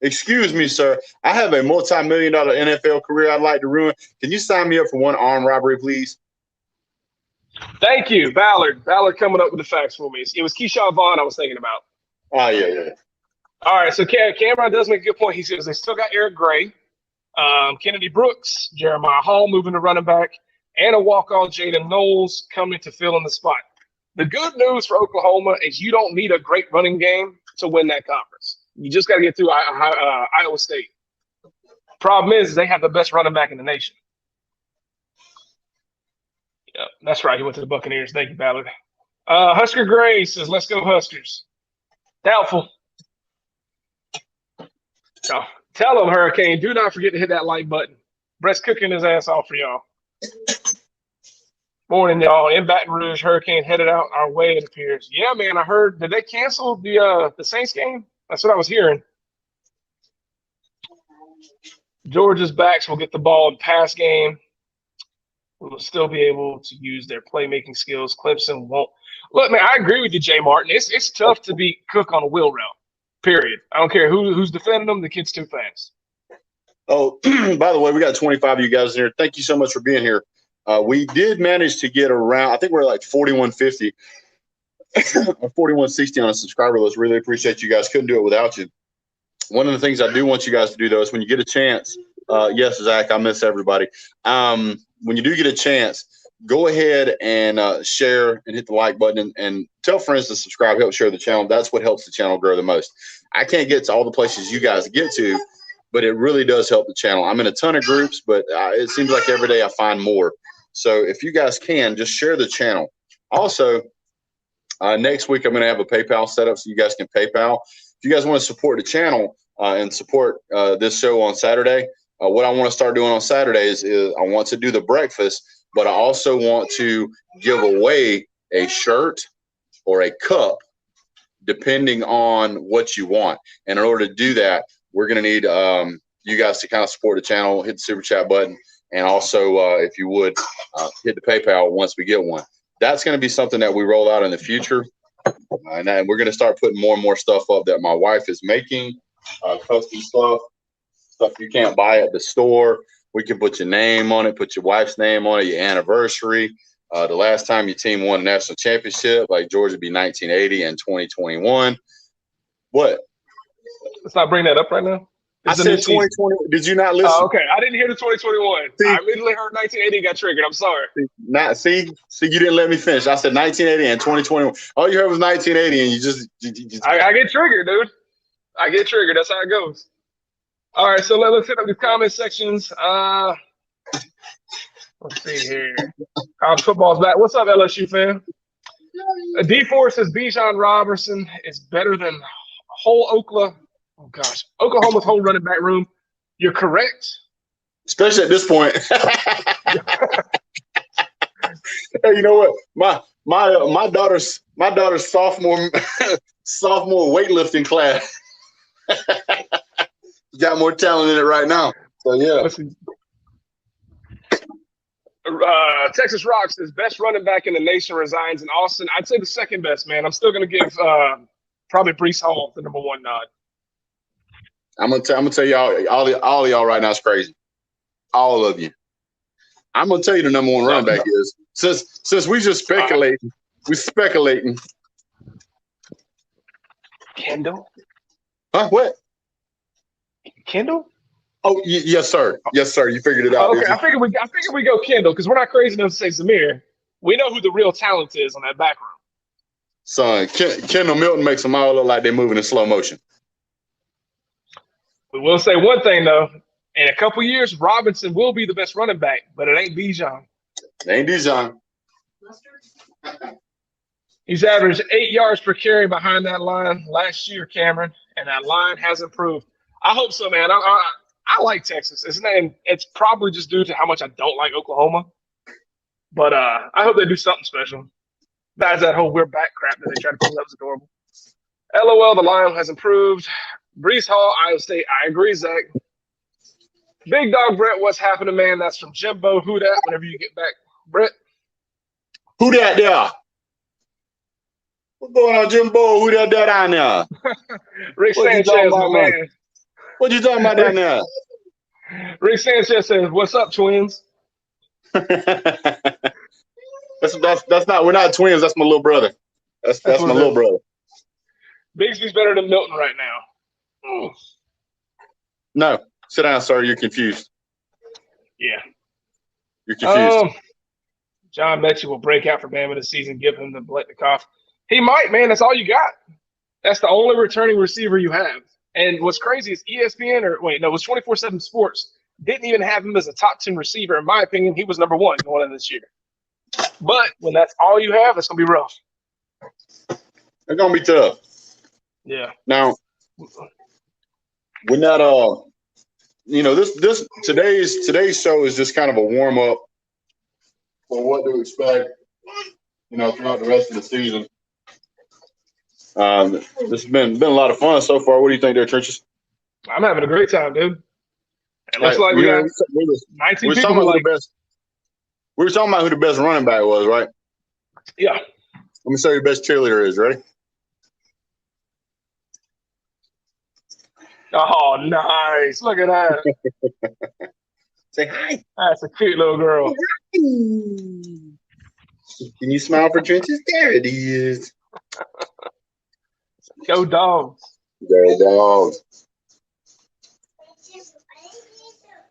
Excuse me, sir. I have a multi-million-dollar NFL career I'd like to ruin. Can you sign me up for one armed robbery, please? Thank you, Ballard. Ballard coming up with the facts for me. It was Keyshawn Vaughn I was thinking about. Oh, yeah. All right, so Cameron does make a good point. He says they still got Eric Gray, Kennedy Brooks, Jeremiah Hall moving to running back, and a walk-on Jaden Knowles coming to fill in the spot. The good news for Oklahoma is you don't need a great running game to win that conference. You just got to get through Iowa State. Problem is they have the best running back in the nation. Yeah, that's right. He went to the Buccaneers. Thank you, Ballard. Husker Gray says, let's go Huskers. Doubtful. No. Tell him, Hurricane, do not forget to hit that like button. Brett's cooking his ass off for y'all. Morning, y'all. In Baton Rouge, Hurricane headed out our way, it appears. Yeah, man, I heard. Did they cancel the Saints game? That's what I was hearing. Georgia's backs will get the ball in pass game. We will still be able to use their playmaking skills. Clemson won't. Look, man, I agree with you, Jay Martin. It's tough to beat Cook on a wheel route, period. I don't care who's defending them. The kid's too fast. Oh, by the way, we got 25 of you guys in here. Thank you so much for being here. We did manage to get around, I think we're like 4150 or 4160 on a subscriber list. Really appreciate you guys. Couldn't do it without you. One of the things I do want you guys to do, though, is when you get a chance, yes, Zach, I miss everybody. When you do get a chance, go ahead and share and hit the like button and tell friends to subscribe, help share the channel. That's what helps the channel grow the most. I can't get to all the places you guys get to, but it really does help the channel. I'm in a ton of groups, but it seems like every day I find more. So if you guys can, just share the channel. Also, next week I'm going to have a PayPal set up so you guys can PayPal. If you guys want to support the channel and support this show on Saturday, what I want to start doing on Saturdays is I want to do the breakfast, but I also want to give away a shirt or a cup depending on what you want. And in order to do that, we're going to need you guys to kind of support the channel, hit the super chat button, and also, if you would, hit the PayPal once we get one. That's going to be something that we roll out in the future. And we're going to start putting more and more stuff up that my wife is making, custom stuff you can't buy at the store. We can put your name on it, put your wife's name on it, your anniversary. The last time your team won a national championship, like Georgia, be 1980 and 2021. What? Let's not bring that up right now. I said 2020. Did you not listen? Oh, okay. I didn't hear the 2021. See, I immediately heard 1980 got triggered. I'm sorry. See, you didn't let me finish. I said 1980 and 2021. All you heard was 1980, and you just I get triggered, dude. I get triggered. That's how it goes. All right, so let's hit up the comment sections. Let's see here. College football's back. What's up, LSU fan? D4 says Bijan Robertson is better than whole Oklahoma. Oh, gosh. Oklahoma's whole running back room. You're correct. Especially at this point. Hey, you know what? My daughter's sophomore weightlifting class got more talent in it right now. So yeah. Texas Rock says best running back in the nation resigns in Austin. I'd say the second best, man. I'm still gonna give probably Bryce Hall the number one nod. I'm gonna tell y'all all of y'all right now is crazy. All of you. I'm gonna tell you the number one running back is since we just speculating. We're speculating. Kendall? Huh? What? Kendall? Oh, yes, sir. Yes, sir. You figured it out. Okay, I figured we go Kendall because we're not crazy enough to say Zamir. We know who the real talent is on that back row. Son, Kendall Milton makes them all look like they're moving in slow motion. We will say one thing though: in a couple years, Robinson will be the best running back, but it ain't Bijan. It ain't Bijan. He's averaged 8 yards per carry behind that line last year, Cameron, and that line has improved. I hope so, man. I like Texas. It's probably just due to how much I don't like Oklahoma. But I hope they do something special. Besides that whole we're back crap that they try to pull up is adorable. LOL, the line has improved. Bryce Hall, Iowa State. I agree, Zach. Big Dog Brett, what's happening, man? That's from Jimbo. Who dat? Whenever you get back, Brett. Who dat there? What's going on, Jimbo? Who that down there? Rick Sanchez, my man. What you talking about down there? Rick Sanchez says, "What's up, twins?" that's not. We're not twins. That's my little brother. That's my little brother. Bigsby's better than Milton right now. Ooh. No, sit down, sir. You're confused. Yeah, you're confused. John Mechie will break out for Bama this season. Give him the Bletnikoff. He might, man. That's all you got. That's the only returning receiver you have. And what's crazy is ESPN it was 24/7 Sports didn't even have him as a top 10 receiver. In my opinion, he was number 1 going into this year. But when that's all you have, it's gonna be rough. It's gonna be tough. Yeah. Now, we're not today's show is just kind of a warm up for what to expect, throughout the rest of the season. This has been a lot of fun so far. What do you think there, Trenches? I'm having a great time, dude. And looks like we got 19 we people. We were talking about who the best running back was, right? Yeah. Let me show you who the best cheerleader is. Ready? Oh, nice. Look at that. Say hi. That's a cute little girl. Can you smile for Trenches? There it is. Go Dogs. Go Dogs.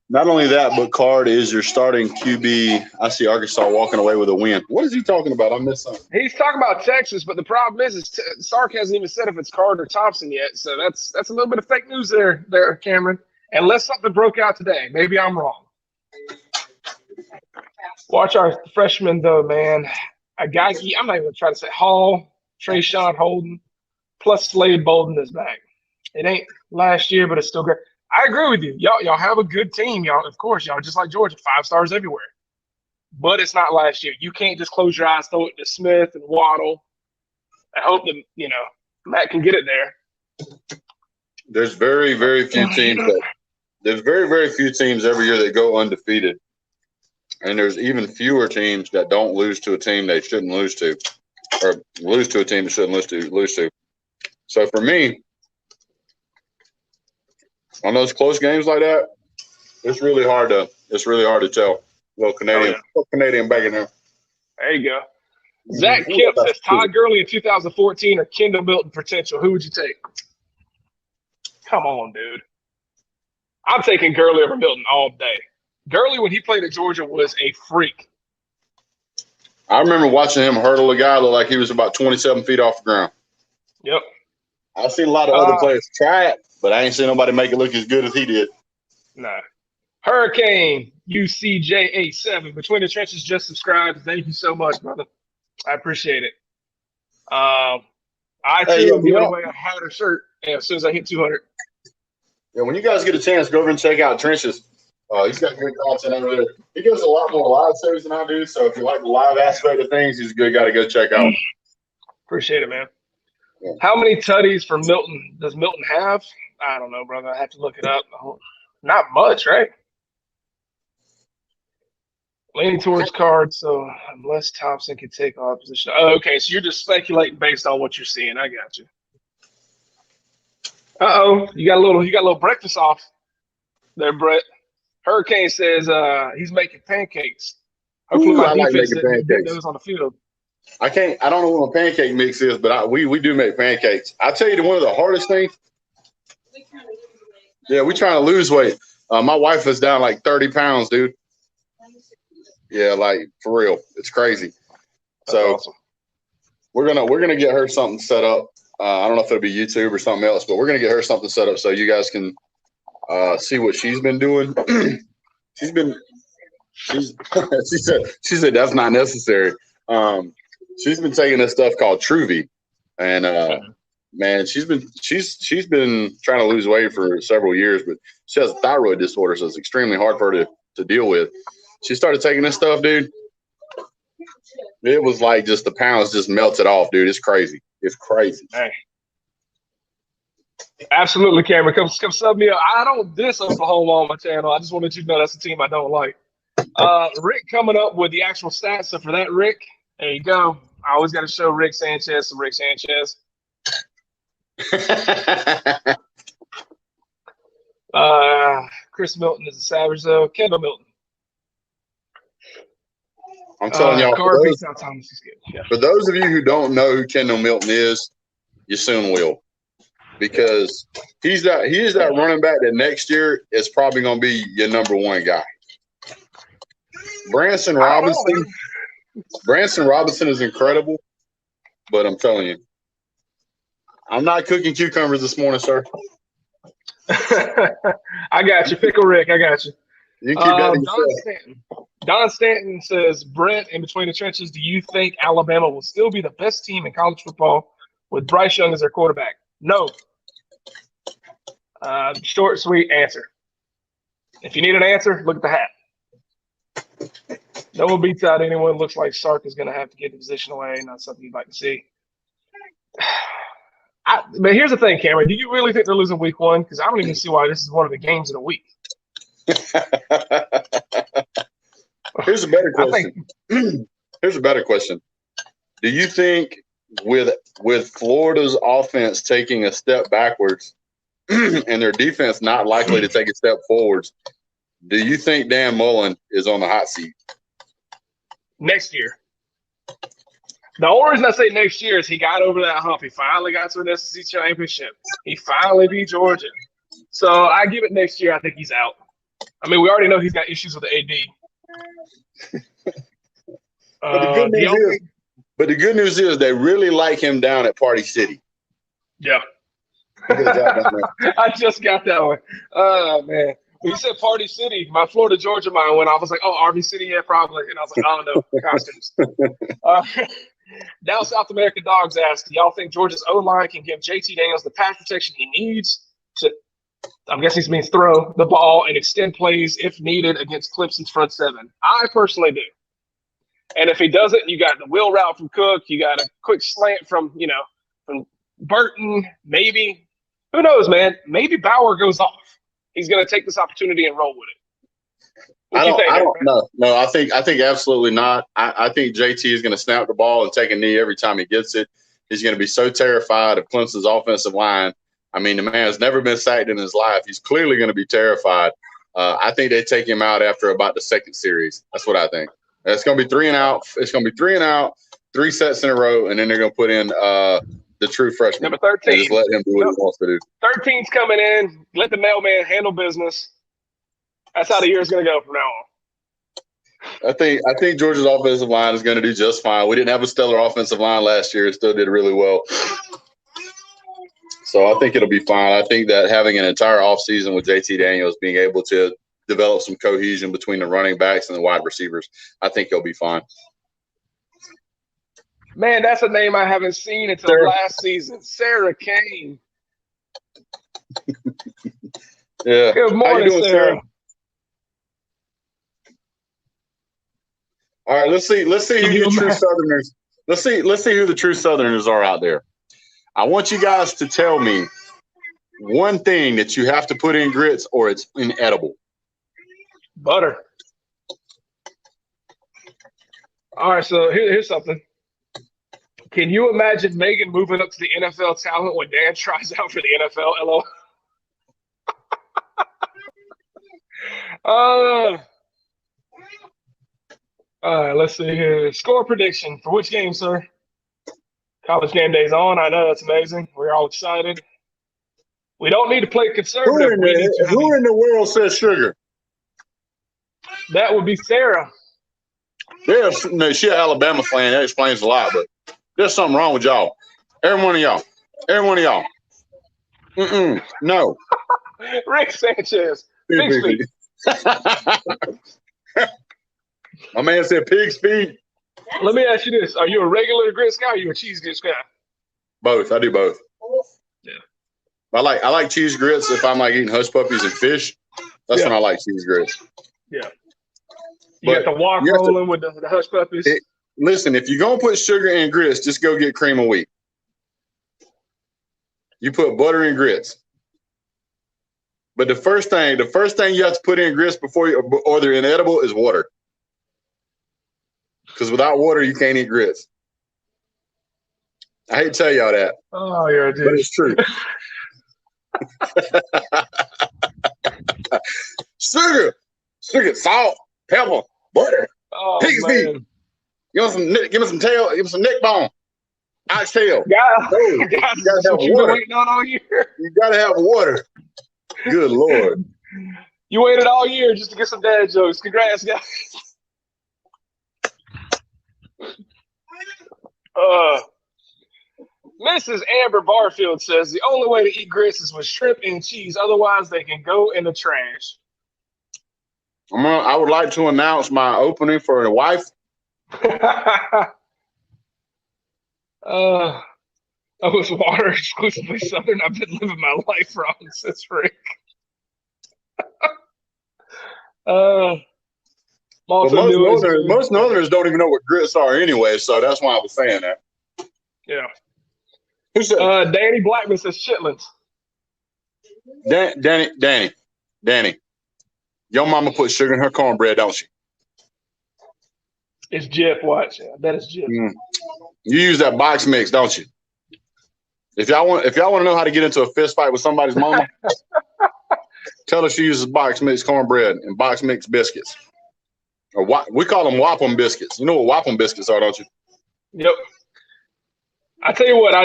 Not only that, but Card is your starting QB. I see Arkansas walking away with a win. What is he talking about? I missed something. He's talking about Texas, but the problem is Sark hasn't even said if it's Card or Thompson yet. So that's a little bit of fake news there, Cameron. Unless something broke out today. Maybe I'm wrong. Watch our freshman, though, man. I'm not even going to try to say Hall, Trayshawn Holden, plus Slade Bolden is back. It ain't last year, but it's still great. I agree with you. Y'all have a good team. Y'all, of course, y'all just like Georgia, 5 stars everywhere. But it's not last year. You can't just close your eyes, throw it to Smith and Waddle. I hope that, Matt can get it there. There's very, very few teams there's very, very few teams every year that go undefeated. And there's even fewer teams that don't lose to a team they shouldn't lose to, or lose to a team they shouldn't lose to. So for me, on those close games like that, it's really hard to tell. Little Canadian bacon there. There you go. Zach Kemp says Todd Gurley in 2014 or Kendall Milton potential. Who would you take? Come on, dude. I'm taking Gurley over Milton all day. Gurley, when he played at Georgia, was a freak. I remember watching him hurdle a guy look like he was about 27 feet off the ground. Yep. I've seen a lot of other players try it, but I ain't seen nobody make it look as good as he did. No. Hurricane UCJ87. Between the Trenches, just subscribed. Thank you so much, brother. I appreciate it. I too am giving away a hat or shirt as soon as I hit 200. Yeah, when you guys get a chance, go over and check out Trenches. He's got good content over there. He does a lot more live shows than I do, so if you like the live aspect of things, he's a good guy to go check out. Appreciate it, man. Yeah. How many tutties for Milton does Milton have? I don't know, brother. I have to look it up. Not much, right? Leaning towards Card, so unless Thompson can take our position. Oh, okay, so you're just speculating based on what you're seeing. I got you. You got a little breakfast off there, Brett. Hurricane says he's making pancakes. Hopefully, my defense didn't get those on the field. I don't know what a pancake mix is, but we do make pancakes. I'll tell you one of the hardest things. Yeah, we're trying to lose weight. My wife is down like 30 pounds, dude. Yeah, like for real. It's crazy. So awesome. We're gonna get her something set up. I don't know if it'll be YouTube or something else, but we're gonna get her something set up so you guys can see what she's been doing. she said that's not necessary. She's been taking this stuff called Truvy, and man, she's been trying to lose weight for several years, but she has a thyroid disorder, so it's extremely hard for her to deal with. She started taking this stuff, dude. It was like just the pounds just melted off, dude. It's crazy. It's crazy. Hey. Absolutely, Cameron. Come sub me up. I don't diss Oklahoma on my channel. I just wanted you to know that's a team I don't like. Rick coming up with the actual stats. So for that, Rick, there you go. I always got to show Rick Sanchez some Rick Sanchez. Chris Milton is a savage, though. Kendall Milton. I'm telling y'all, for those of you who don't know who Kendall Milton is, you soon will. Because he is that running back that next year is probably going to be your number one guy. Branson Robinson is incredible, but I'm telling you, I'm not cooking cucumbers this morning, sir. I got you. Pickle Rick, I got you. You can keep that to Don yourself. Stanton says, Brent, in between the trenches, do you think Alabama will still be the best team in college football with Bryce Young as their quarterback? No. Short, sweet answer. If you need an answer, look at the hat. No one beats out anyone. Looks like Sark is going to have to get the position away. Not something you'd like to see. But here's the thing, Cameron. Do you really think they're losing week 1? Because I don't even see why this is one of the games in a week. Here's a better question. Here's a better question. Do you think with Florida's offense taking a step backwards and their defense not likely to take a step forwards, do you think Dan Mullen is on the hot seat? Next year. The only reason I say next year is he got over that hump. He finally got to an SEC championship. He finally beat Georgia. So I give it next year. I think he's out. I mean, we already know he's got issues with the AD. But the good news is they really like him down at Party City. Yeah. I just got that one. Oh, man. When you said Party City, my Florida, Georgia mind went off. I was like, oh, RV City, yeah, probably. And I was like, oh, no, costumes. Now South American Dogs asked, do y'all think Georgia's O-line can give JT Daniels the pass protection he needs to, I'm guessing this means throw the ball and extend plays if needed against Clemson's front seven? I personally do. And if he doesn't, you got the wheel route from Cook. You got a quick slant from Burton, maybe. Who knows, man? Maybe Bauer goes off. He's going to take this opportunity and roll with it. I don't know. No, I think absolutely not. I think JT is going to snap the ball and take a knee every time he gets it. He's going to be so terrified of Clemson's offensive line. I mean, the man has never been sacked in his life. He's clearly going to be terrified. I think they take him out after about the second series. That's what I think. It's going to be 3 and out. It's going to be 3 and out, 3 sets in a row, and then they're going to put in the true freshman. Number 13. Just let him do what he wants to do. 13's coming in. Let the mailman handle business. That's how the year is going to go from now on. I think Georgia's offensive line is going to do just fine. We didn't have a stellar offensive line last year. It still did really well. So I think it'll be fine. I think that having an entire offseason with JT Daniels being able to develop some cohesion between the running backs and the wide receivers, I think he'll be fine. Man, that's a name I haven't seen until last season. Sarah Kane. Yeah. Good morning, doing, Sarah? All right, let's see who the true Southerners. Let's see who the true Southerners are out there. I want you guys to tell me one thing that you have to put in grits or it's inedible. Butter. All right, so here's something. Can you imagine Megan moving up to the NFL talent when Dan tries out for the NFL? LO. All right, let's see here. Score prediction for which game, sir? College game day's on. I know, that's amazing. We're all excited. We don't need to play conservative. Who in the world says sugar? That would be Sarah. Yeah, no, she's an Alabama fan. That explains a lot, but there's something wrong with y'all. Every one of y'all. No. Rick Sanchez. Pig's feet. My man said pig's feet. Let me ask you this. Are you a regular grits guy or are you a cheese grits guy? Both. I do both. Yeah. I like cheese grits if I'm like eating hush puppies and fish. That's when I like cheese grits. Yeah. You got the wok rolling with the hush puppies. Listen, if you're going to put sugar in grits, just go get cream of wheat. You put butter in grits. But the first thing you have to put in grits or they're inedible is water. Because without water, you can't eat grits. I hate to tell y'all that. Oh, you're a dude. But it's true. Sugar, salt, pepper, butter, pig's feet. Give me some tail, give me some neck bone, oxtail. You gotta have water. Waiting on all year. You gotta have water. Good Lord. You waited all year just to get some dad jokes. Congrats, guys. Mrs. Amber Barfield says the only way to eat grits is with shrimp and cheese. Otherwise, they can go in the trash. I would like to announce my opening for a wife. I was water exclusively Southern. I've been living my life wrong since Rick. Most Northerners don't even know what grits are anyway, so that's why I was saying that. Yeah. Who said? Danny Blackman says chitlins. Danny. Your mama put sugar in her cornbread, don't she? It's Jip. Watch. Yeah, that is Jip. You use that box mix, don't you? If y'all want to know how to get into a fist fight with somebody's mama, tell her she uses box mix cornbread and box mix biscuits. Or we call them Wapham biscuits. You know what Wapham biscuits are, don't you? Yep. I tell you what,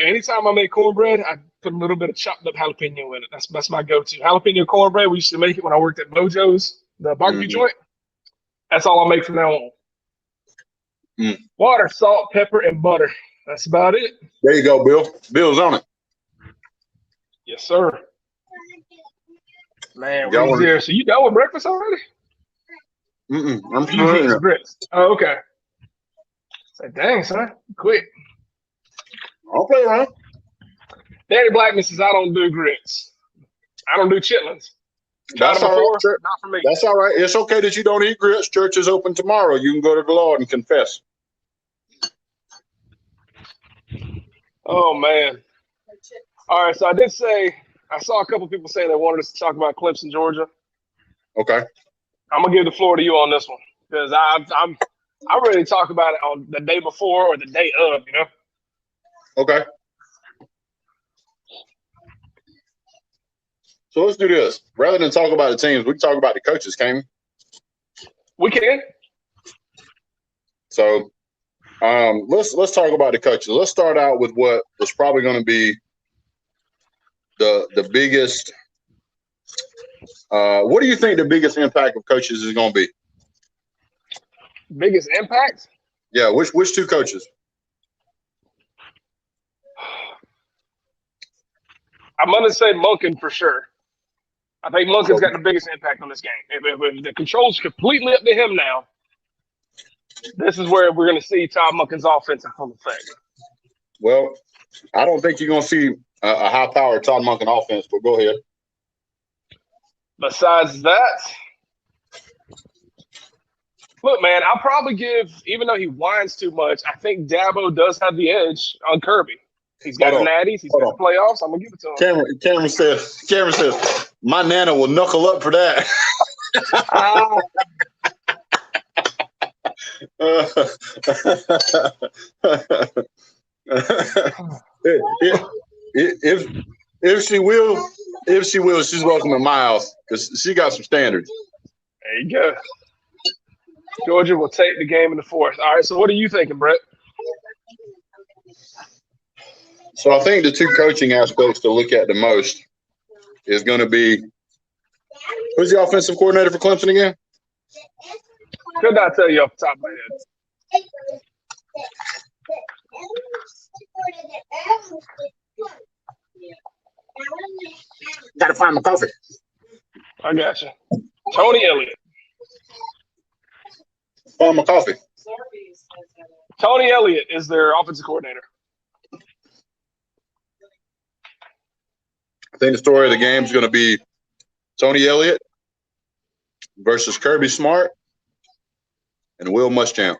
anytime I make cornbread, I put a little bit of chopped up jalapeno in it. That's my go-to. Jalapeno cornbread. We used to make it when I worked at Mojo's, the barbecue joint. That's all I make from now on. Water, salt, pepper, and butter. That's about it. There you go, Bill. Bill's on it. Yes, sir. Man, we're there. So you done with breakfast already? I'm still grits. Oh, okay. Say, dang, son, quick. I'll play around. Danny Blackman says, I don't do grits. I don't do chitlins. That's all right. Not for me. That's all right. It's okay that you don't eat grits. Church is open tomorrow. You can go to the Lord and confess. Oh, man. All right, so I saw a couple people say they wanted us to talk about Clemson, Georgia. Okay. I'm going to give the floor to you on this one because I'm ready to talk about it on the day before or the day of, you know? Okay. So let's do this. Rather than talk about the teams, we can talk about the coaches, can't we? We can. So let's talk about the coaches. Let's start out with what is probably going to be the biggest. What do you think the biggest impact of coaches is going to be? Biggest impact? Yeah, which two coaches? I'm going to say Monken for sure. I think Monken's got the biggest impact on this game. If the control's completely up to him now, this is where we're going to see Todd Monken's offense in full effect. Well, I don't think you're going to see a high-powered Todd Monken offense, but go ahead. Besides that, look, man, I'll probably give, even though he whines too much, I think Dabo does have the edge on Kirby. He's got the natties. He's got the playoffs. I'm going to give it to him. Cameron says, my Nana will knuckle up for that. If she will, she's welcome in my house because she got some standards. There you go. Georgia will take the game in the fourth. All right, so what are you thinking, Brett? So I think the two coaching aspects to look at the most is going to be who's the offensive coordinator for Clemson again? Could not tell you off the top of my head. Got to find my coffee. I got you. Tony Elliott. Find my coffee. Tony Elliott is their offensive coordinator. I think the story of the game is going to be Tony Elliott versus Kirby Smart and Will Muschamp.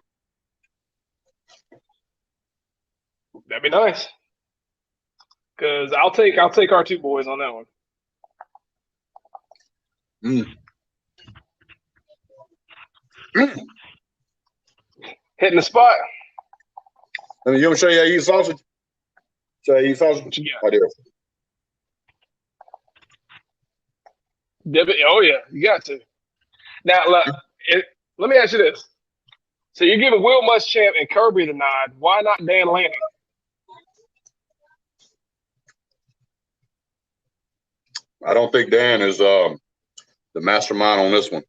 That'd be nice. Because I'll take our two boys on that one. Hitting the spot. You want to show you how you eat sausage? Show you how you eat sausage? What you got? I do. Dip it. Oh, yeah. You got to. Now, look, let me ask you this. So you're giving Will Muschamp and Kirby the nod. Why not Dan Lanning? I don't think Dan is the mastermind on this one.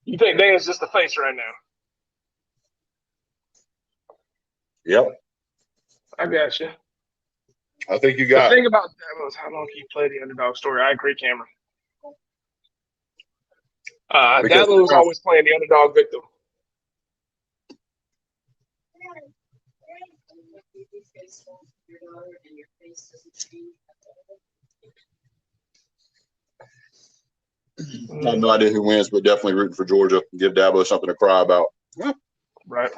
You think Dan's just the face right now? Yep. I got you. I think you The got. thing about that was how long can you play the underdog story? I agree, Cameron. Because Dabo was always playing the underdog victim. I have no idea who wins, but definitely rooting for Georgia. Give Dabo something to cry about. Yeah. Right.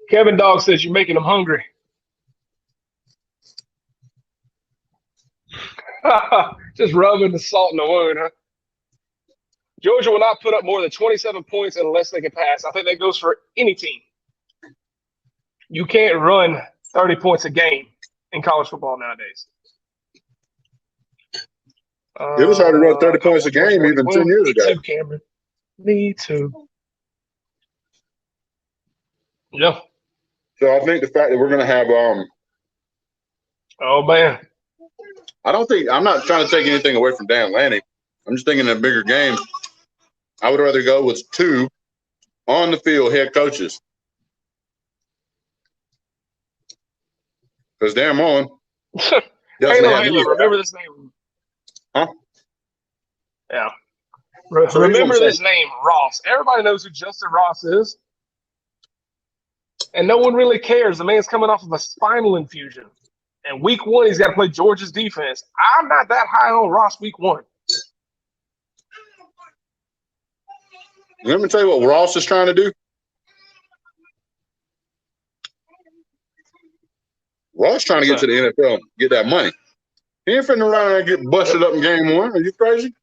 Kevin Dawg says you're making them hungry. Just rubbing the salt in the wound, huh? Georgia will not put up more than 27 points unless they can pass. I think that goes for any team. You can't run 30 points a game in college football nowadays. It was hard to run 30 points a game even 10 years ago. Me too, Cameron. Me too. Yeah. So I think the fact that we're going to have Oh, man. I'm not trying to take anything away from Dan Lanning. I'm just thinking in a bigger game, I would rather go with 2 on the field head coaches. Because Dan Mullen doesn't have any. Remember this name. Huh? Yeah. Remember this name, Ross. Everybody knows who Justin Ross is. And no one really cares. The man's coming off of a spinal infusion. And week 1, he's got to play Georgia's defense. I'm not that high on Ross week 1. Let me tell you what Ross is trying to do. Ross trying to get to the NFL and get that money. He ain't finna around and get busted up in game 1. Are you crazy?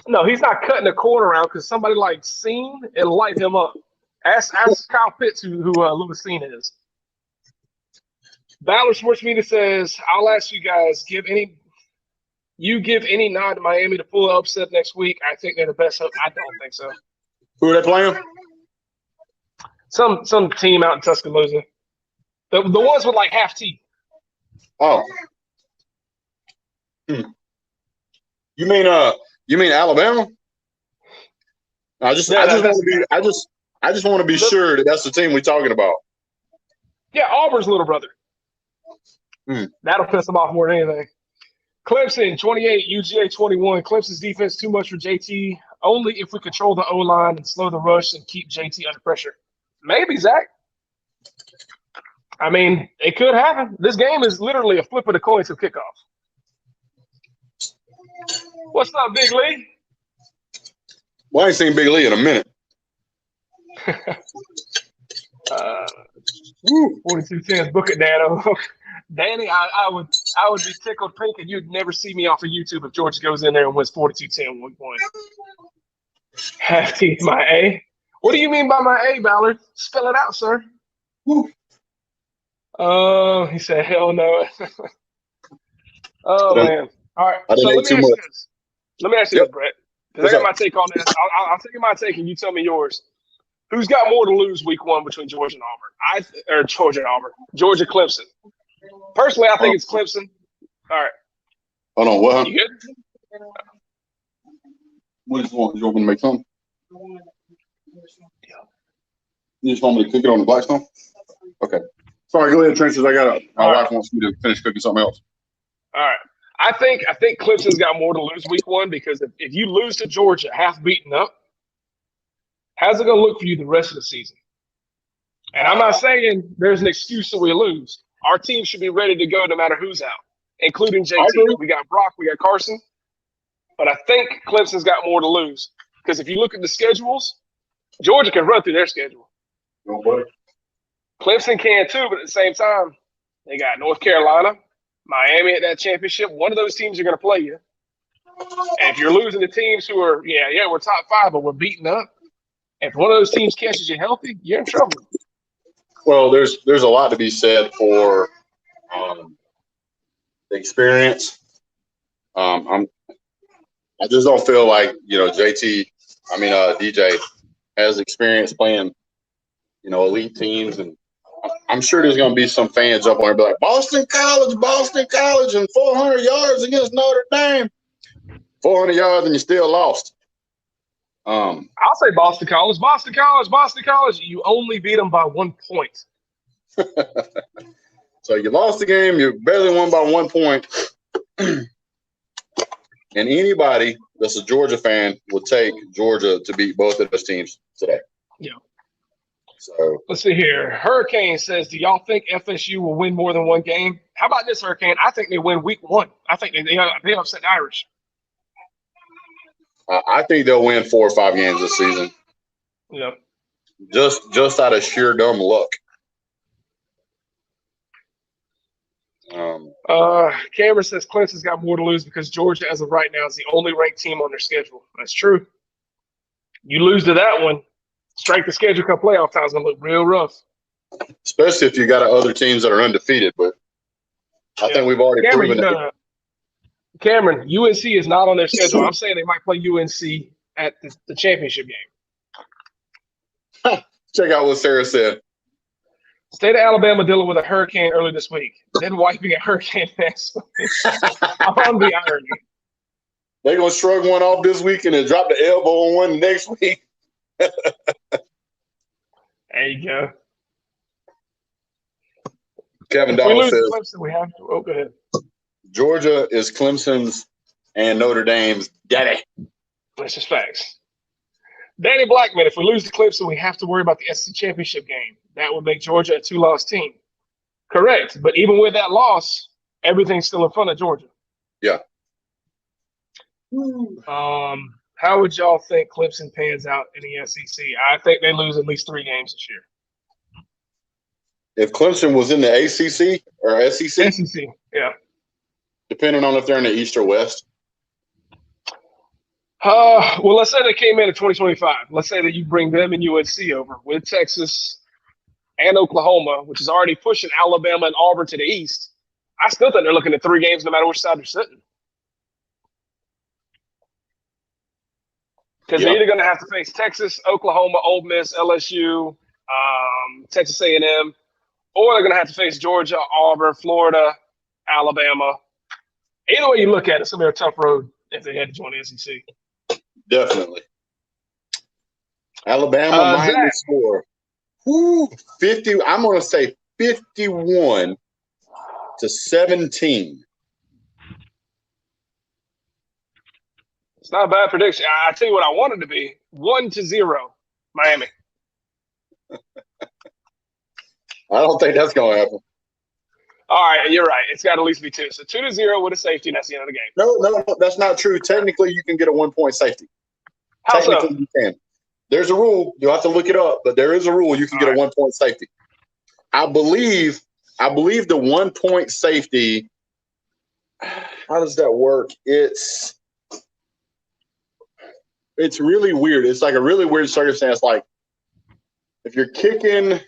No, he's not cutting the cord around because somebody like Seen, it'll light him up. Ask Kyle Pitts who Louis Seen is. Ballard Sports Media says, I'll ask you guys, give any nod to Miami to pull an upset next week. I think they're the best. I don't think so. Who are they playing? Some team out in Tuscaloosa. The ones with like half teeth. Oh. You mean Alabama? I just want to be sure that that's the team we're talking about. Yeah, Auburn's little brother. That'll piss them off more than anything. Clemson 28, UGA 21. Clemson's defense too much for JT. Only if we control the O-line and slow the rush and keep JT under pressure. Maybe, Zach. I mean, it could happen. This game is literally a flip of the coin to kickoff. What's up, Big Lee? Well, I ain't seen Big Lee in a minute. 4210, book it, Dano. Danny, I would be tickled pink, and you'd never see me off of YouTube if Georgia goes in there and wins 42-10 1 point. Half-teeth, my A. What do you mean by my A, Ballard? Spell it out, sir. Oh, he said, hell no. Oh, man. All right. So let me ask you this, Brett. Because I got my take on this. I'll take my take, and you tell me yours. Who's got more to lose week 1 between Georgia and Auburn? Georgia, Clemson. Personally, I think it's Clemson. All right. Hold on. What? You good? What do you want? You want me to make something? You just want me to cook it on the Blackstone? Okay. Sorry, go ahead, Trenches. My wife wants me to finish cooking something else. All right. I think Clemson's got more to lose week 1 because if you lose to Georgia half beaten up, how's it going to look for you the rest of the season? And I'm not saying there's an excuse that we lose. Our team should be ready to go no matter who's out, including JT. We got Brock, we got Carson. But I think Clemson's got more to lose because if you look at the schedules, Georgia can run through their schedule. Clemson can too, but at the same time, they got North Carolina, Miami at that championship. One of those teams are going to play you. And if you're losing to teams who are, we're top 5, but we're beaten up, if one of those teams catches you healthy, you're in trouble. Well, there's a lot to be said for the experience. I just don't feel like DJ has experience playing elite teams, and I'm sure there's going to be some fans up on there be like Boston College, and 400 yards against Notre Dame, 400 yards, and you still lost. I'll say Boston College. You only beat them by 1 point. So you lost the game. You barely won by 1 point. And anybody that's a Georgia fan will take Georgia to beat both of those teams today. Yeah. So let's see here. Hurricane says, do y'all think FSU will win more than one game? How about this, Hurricane? I think they win week 1. I think they upset the Irish. I think they'll win 4 or 5 games this season. Yeah. Just out of sheer dumb luck. Cameron says Clemson's got more to lose because Georgia, as of right now, is the only ranked team on their schedule. That's true. You lose to that one, strike the schedule come playoff time is going to look real rough. Especially if you got other teams that are undefeated. But I think we've already proven that. Cameron, UNC is not on their schedule. I'm saying they might play UNC at the championship game. Check out what Sarah said. State of Alabama dealing with a hurricane early this week, then wiping a hurricane next week. On the irony. They're going to shrug one off this week and then drop the elbow on one next week. There you go. Kevin Dawg says, Clemson, we have to. Oh, go ahead. Georgia is Clemson's and Notre Dame's daddy. That's just facts. Danny Blackman, if we lose to Clemson, we have to worry about the SEC championship game. That would make Georgia a 2-loss team. Correct. But even with that loss, everything's still in front of Georgia. Yeah. How would y'all think Clemson pans out in the SEC? I think they lose at least 3 games this year. If Clemson was in the ACC or SEC? SEC, yeah. Depending on if they're in the East or West. Well, let's say they came in 2025. Let's say that you bring them and UNC over with Texas and Oklahoma, which is already pushing Alabama and Auburn to the East. I still think they're looking at 3 games no matter which side they're sitting. Because they're either going to have to face Texas, Oklahoma, Ole Miss, LSU, Texas A&M, or they're going to have to face Georgia, Auburn, Florida, Alabama. Either way you look at it, it's going to be a tough road if they had to join the SEC. Definitely. Alabama minus 4. Woo, 50. I'm going to say 51-17. It's not a bad prediction. I tell you what I wanted to be 1-0, Miami. I don't think that's going to happen. All right, you're right. It's got to at least be 2. So 2-0 with a safety, and that's the end of the game. No, that's not true. Technically, you can get a 1-point safety. How Technically, so? you can. There's a rule. You'll have to look it up, but there is a rule. You can get a 1-point safety. I believe the 1-point safety. How does that work? It's really weird. It's like a really weird circumstance. Like if you're kicking,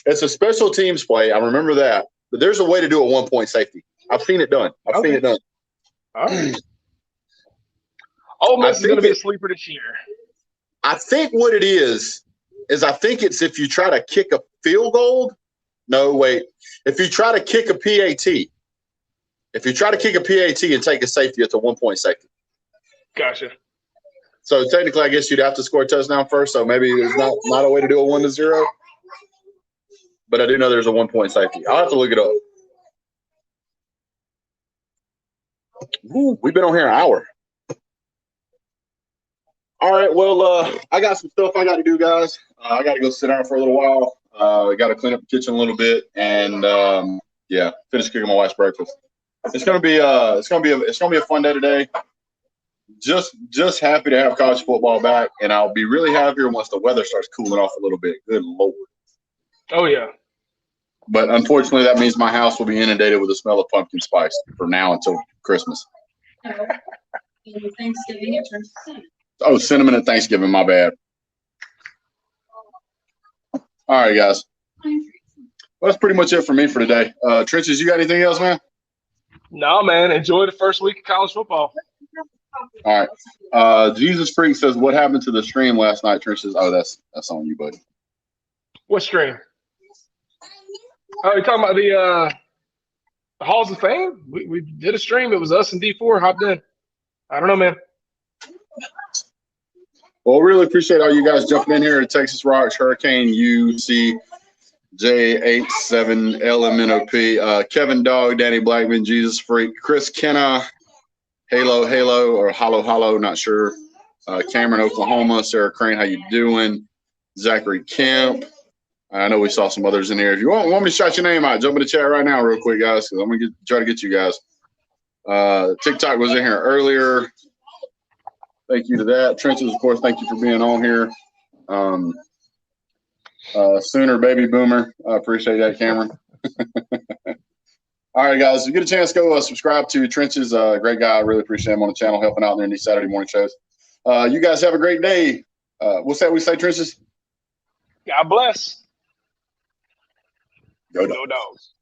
it's a special teams play. I remember that, but there's a way to do a 1-point safety. I've seen it done. I've seen it done. All right. Ole Miss is going to be a sleeper this year. I think what it is I think it's if you try to kick a field goal. No, wait. If you try to kick a PAT. If you try to kick a PAT and take a safety, it's a 1-point safety. Gotcha. So technically, I guess you'd have to score a touchdown first. So maybe there's not a way to do a 1-0. But I do know there's a 1-point safety. I'll have to look it up. Ooh, we've been on here an hour. All right, well, I got some stuff I got to do, guys. I got to go sit down for a little while. I got to clean up the kitchen a little bit, and finish cooking my wife's breakfast. It's gonna be a fun day today. Just happy to have college football back, and I'll be really happier once the weather starts cooling off a little bit. Good Lord. Oh yeah. But unfortunately, that means my house will be inundated with the smell of pumpkin spice for now until Christmas. Thanksgiving, it turns to cinnamon. Oh, cinnamon at Thanksgiving, my bad. All right, guys. Well, that's pretty much it for me for today. Trenches, you got anything else, man? No, man. Enjoy the first week of college football. All right. Jesus Freak says, what happened to the stream last night, Trenches? Oh, that's on you, buddy. What stream? Oh, you're talking about the Halls of Fame? We did a stream. It was us and D4 hopped in. I don't know, man. Well, really appreciate all you guys jumping in here at Texas Rocks, Hurricane UCJ87LMNOP. Kevin Dawg, Danny Blackman, Jesus Freak, Chris Kenna, Halo, or Hollow, not sure. Cameron, Oklahoma, Sarah Crane, how you doing? Zachary Kemp. I know we saw some others in here. If you want me to shout your name out, jump in the chat right now real quick, guys, because I'm going to try to get you guys. TikTok was in here earlier. Thank you to that. Trenches, of course, thank you for being on here. Sooner Baby Boomer. I appreciate that, Cameron. All right, guys, if you get a chance, go subscribe to Trenches. Great guy. I really appreciate him on the channel, helping out there in these Saturday morning shows. You guys have a great day. What's that we say, Trenches? God bless. Go Dogs.